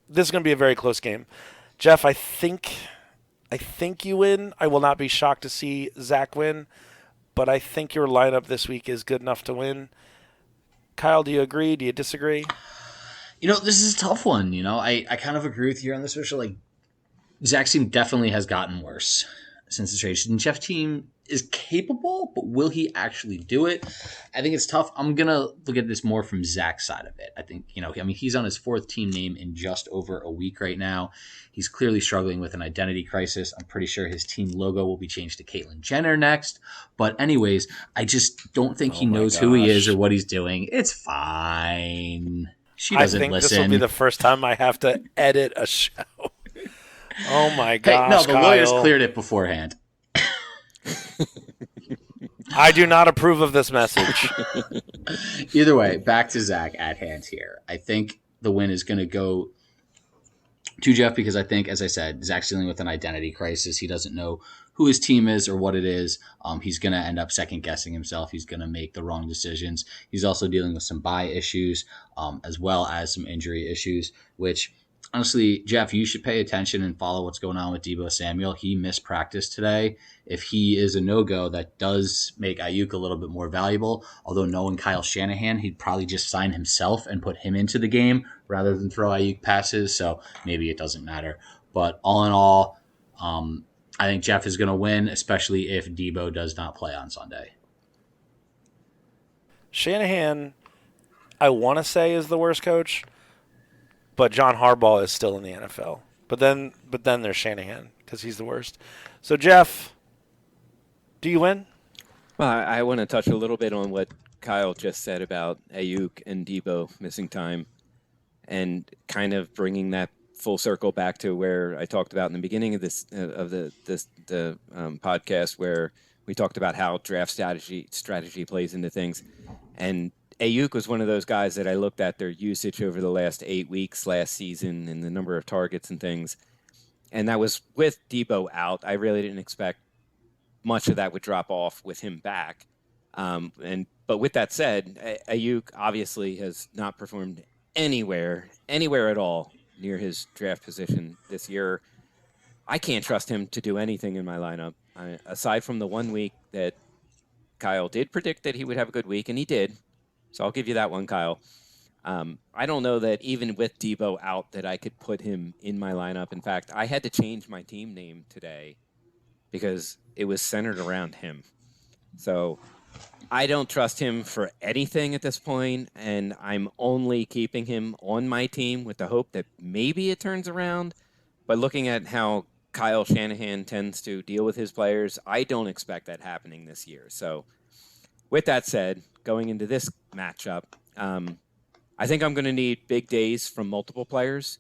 This is going to be a very close game. Jeff, I think you win. I will not be shocked to see Zach win, but I think your lineup this week is good enough to win. Kyle, do you agree? Do you disagree? This is a tough one. I kind of agree with you on this, especially Zach's team definitely has gotten worse since the trade. And Jeff's team is capable, but will he actually do it? I think it's tough. I'm going to look at this more from Zach's side of it. I think, he's on his fourth team name in just over a week right now. He's clearly struggling with an identity crisis. I'm pretty sure his team logo will be changed to Caitlyn Jenner next. But anyways, I just don't think he knows who he is or what he's doing. It's fine. She doesn't listen. I think this will be the first time I have to edit a show. Oh my gosh! Hey, no, the Kyle. lawyers cleared it beforehand. I do not approve of this message. Either way, back to Zach at hand here. I think the win is going to go to Jeff because I think, as I said, Zach's dealing with an identity crisis. He doesn't know who his team is or what it is. He's going to end up second guessing himself. He's going to make the wrong decisions. He's also dealing with some bye issues as well as some injury issues, which honestly, Jeff, you should pay attention and follow what's going on with Deebo Samuel. He missed practice today. If he is a no-go, that does make Ayuk a little bit more valuable. Although knowing Kyle Shanahan, he'd probably just sign himself and put him into the game rather than throw Ayuk passes. So maybe it doesn't matter. But all in all, I think Jeff is going to win, especially if Deebo does not play on Sunday. Shanahan, I want to say, is the worst coach. But John Harbaugh is still in the NFL. But then there's Shanahan because he's the worst. So, Jeff, do you win? Well, I want to touch a little bit on what Kyle just said about Ayuk and Deebo missing time and kind of bringing that full circle back to where I talked about in the beginning of this podcast where we talked about how draft strategy plays into things. And Ayuk was one of those guys that I looked at their usage over the last 8 weeks last season and the number of targets and things. And that was with Deebo out. I really didn't expect much of that would drop off with him back. But with that said, Ayuk obviously has not performed anywhere at all near his draft position this year. I can't trust him to do anything in my lineup. Aside from the 1 week that Kyle did predict that he would have a good week, and he did. So I'll give you that one, Kyle. I don't know that even with Deebo out that I could put him in my lineup. In fact, I had to change my team name today because it was centered around him. So I don't trust him for anything at this point, and I'm only keeping him on my team with the hope that maybe it turns around. But looking at how Kyle Shanahan tends to deal with his players, I don't expect that happening this year. So with that said, going into this matchup, I think I'm going to need big days from multiple players.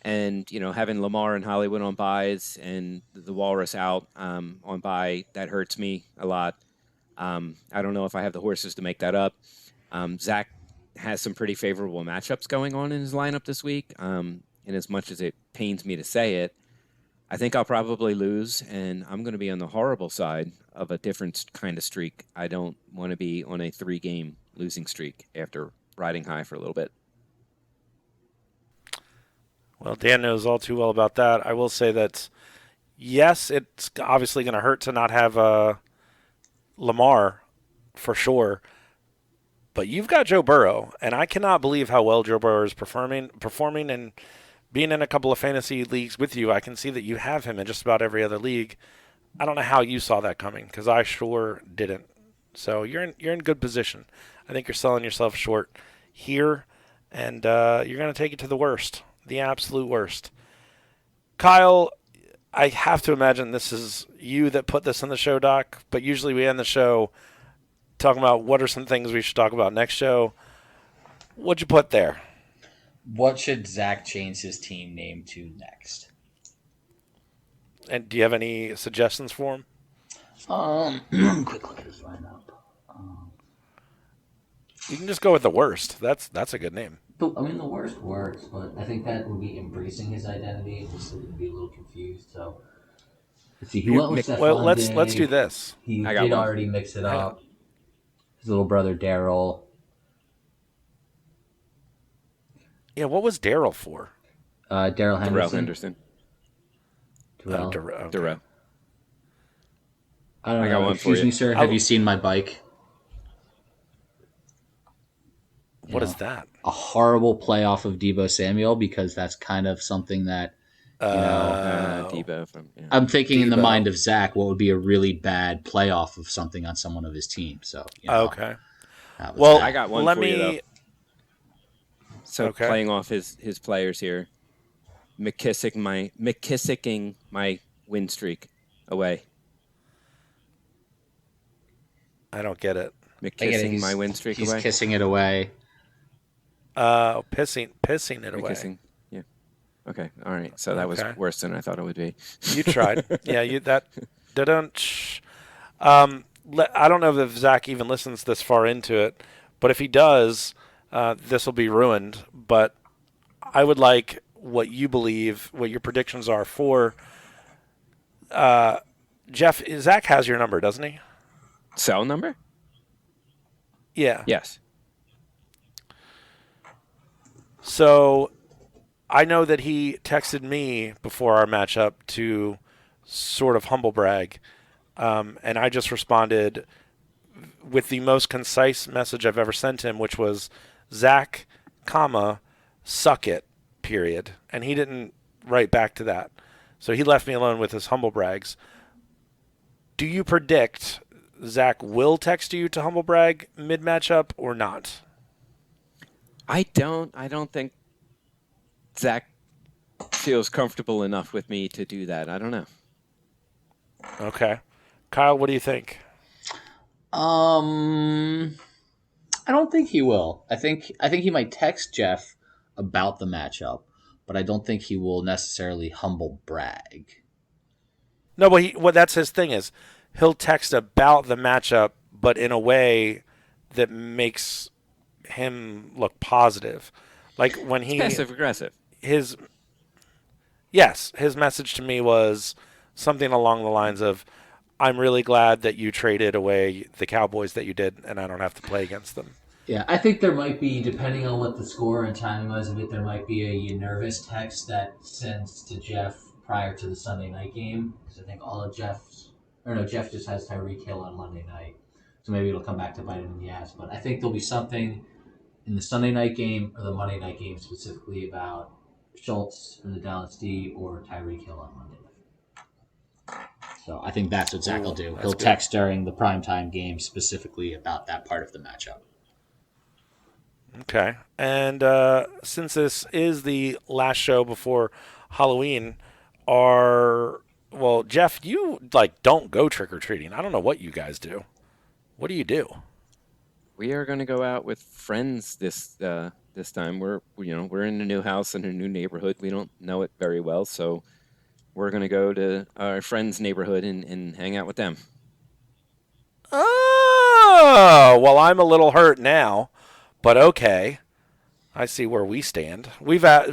And, having Lamar and Hollywood on buys and the Walrus out on buy, that hurts me a lot. I don't know if I have the horses to make that up. Zach has some pretty favorable matchups going on in his lineup this week. And as much as it pains me to say it, I think I'll probably lose, and I'm going to be on the horrible side of a different kind of streak. I don't want to be on a 3-game losing streak after riding high for a little bit. Well, Dan knows all too well about that. I will say that, yes, it's obviously going to hurt to not have Lamar for sure, but you've got Joe Burrow, and I cannot believe how well Joe Burrow is performing, and being in a couple of fantasy leagues with you. I can see that you have him in just about every other league. I don't know how you saw that coming, because I sure didn't. So you're in good position. I think you're selling yourself short here, and you're going to take it to the worst, the absolute worst. Kyle, I have to imagine this is you that put this in the show doc, but usually we end the show talking about what are some things we should talk about next show. What'd you put there? What should Zach change his team name to next? And do you have any suggestions for him? Quick look at his lineup. You can just go with the worst. That's a good name. The worst works, but I think that would be embracing his identity. Just would be a little confused. So, let's see. He went with Stephon Well, let's Diggs. do this. He I got did one. already mix it up. His little brother Daryl. Yeah, what was Daryl for? Daryl Darrell Henderson. Henderson. Darrell. Okay. Darrell. I don't I know. got one for Excuse you. me, sir. Have you seen my bike? What is that? A horrible play off of Debo Samuel, because that's kind of something that Debo from. Yeah. I'm thinking in the Debo. mind of Zach, what would be a really bad playoff of something on someone of his team. So, Okay. that was Well, that. I got one let for me. you, though. So Okay. playing off his players here, McKissicking my win streak away. I don't get it. I get it. McKissing my win streak He's away. kissing it away. Pissing it away. McKissing. Yeah. Okay. All right. So that was Okay. worse than I thought it would be. You tried. Yeah, you that. Didn't. I don't know if Zach even listens this far into it, but if he does, this will be ruined. But I would like what you believe, what your predictions are for. Jeff, Zach has your number, doesn't he? Cell number? Yeah. Yes. So I know that he texted me before our matchup to sort of humble brag. And I just responded with the most concise message I've ever sent him, which was Zach, comma, suck it, period. And he didn't write back to that. So he left me alone with his humble brags. Do you predict Zach will text you to humble brag mid matchup or not? I don't think Zach feels comfortable enough with me to do that. I don't know. Okay. Kyle, what do you think? I don't think he will. I think he might text Jeff about the matchup, but I don't think he will necessarily humble brag. No, but that's his thing is he'll text about the matchup, but in a way that makes him look positive. Like when he Passive aggressive. his message to me was something along the lines of, I'm really glad that you traded away the Cowboys that you did, and I don't have to play against them. Yeah, I think there might be, depending on what the score and timing was of it, there might be a "you nervous" text that sends to Jeff prior to the Sunday night game. Because I think Jeff just has Tyreek Hill on Monday night. So maybe it'll come back to bite him in the ass. But I think there'll be something in the Sunday night game or the Monday night game specifically about Schultz and the Dallas D or Tyreek Hill on Monday night. So I think that's what Zach will do. that's He'll good. text during the primetime game specifically about that part of the matchup. Okay. And since this is the last show before Halloween, Jeff, you don't go trick or treating. I don't know what you guys do. What do you do? We are going to go out with friends this time. We're in a new house in a new neighborhood. We don't know it very well, so we're going to go to our friend's neighborhood and hang out with them. Oh, well, I'm a little hurt now, but okay. I see where we stand.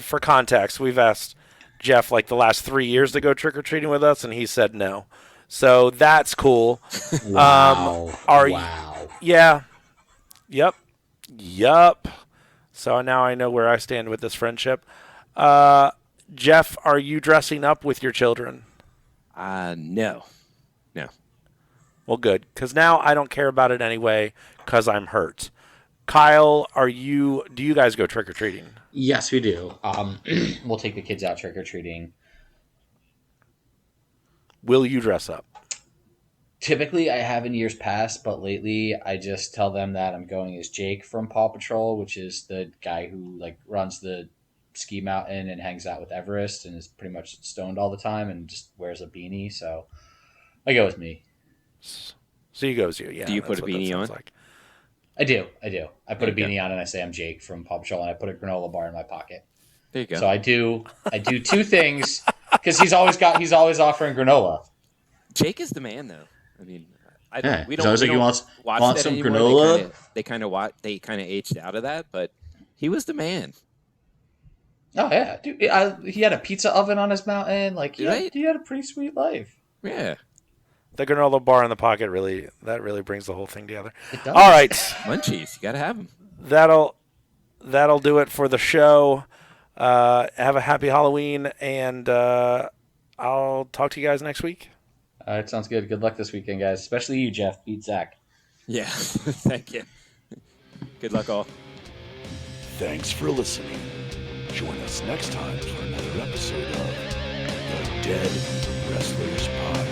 For context, we've asked Jeff like the last 3 years to go trick or treating with us, and he said no. So that's cool. Wow. Are you? Wow. Yeah. Yep. So now I know where I stand with this friendship. Jeff, are you dressing up with your children? No. Well, good, because now I don't care about it anyway because I'm hurt. Kyle, do you guys go trick-or-treating? Yes, we do. We'll take the kids out trick-or-treating. Will you dress up? Typically, I have in years past, but lately I just tell them that I'm going as Jake from Paw Patrol, which is the guy who runs the ski mountain and hangs out with Everest and is pretty much stoned all the time and just wears a beanie. So I go with me. So you go as you, yeah. Do you that's put a what that beanie sounds on? like. I do. I put a Okay. beanie on and I say I'm Jake from Paw Patrol and I put a granola bar in my pocket. There you go. So I do two things because he's always offering granola. Jake is the man, though. I mean, Yeah, we it's don't, always we like he don't wants watch that some anymore. granola. They kind of aged out of that, but he was the man. Oh yeah, dude. He had a pizza oven on his mountain. Right? He had a pretty sweet life. Yeah. The granola bar in the pocket really brings the whole thing together. It does. All right, Munchies. You got to have them. that'll do it for the show. Have a happy Halloween, and I'll talk to you guys next week. All right, sounds good. Good luck this weekend, guys. Especially you, Jeff. Beat Zach. Yeah. Thank you. Good luck, all. Thanks for listening. Join us next time for another episode of the Dead Wrestlers Podcast.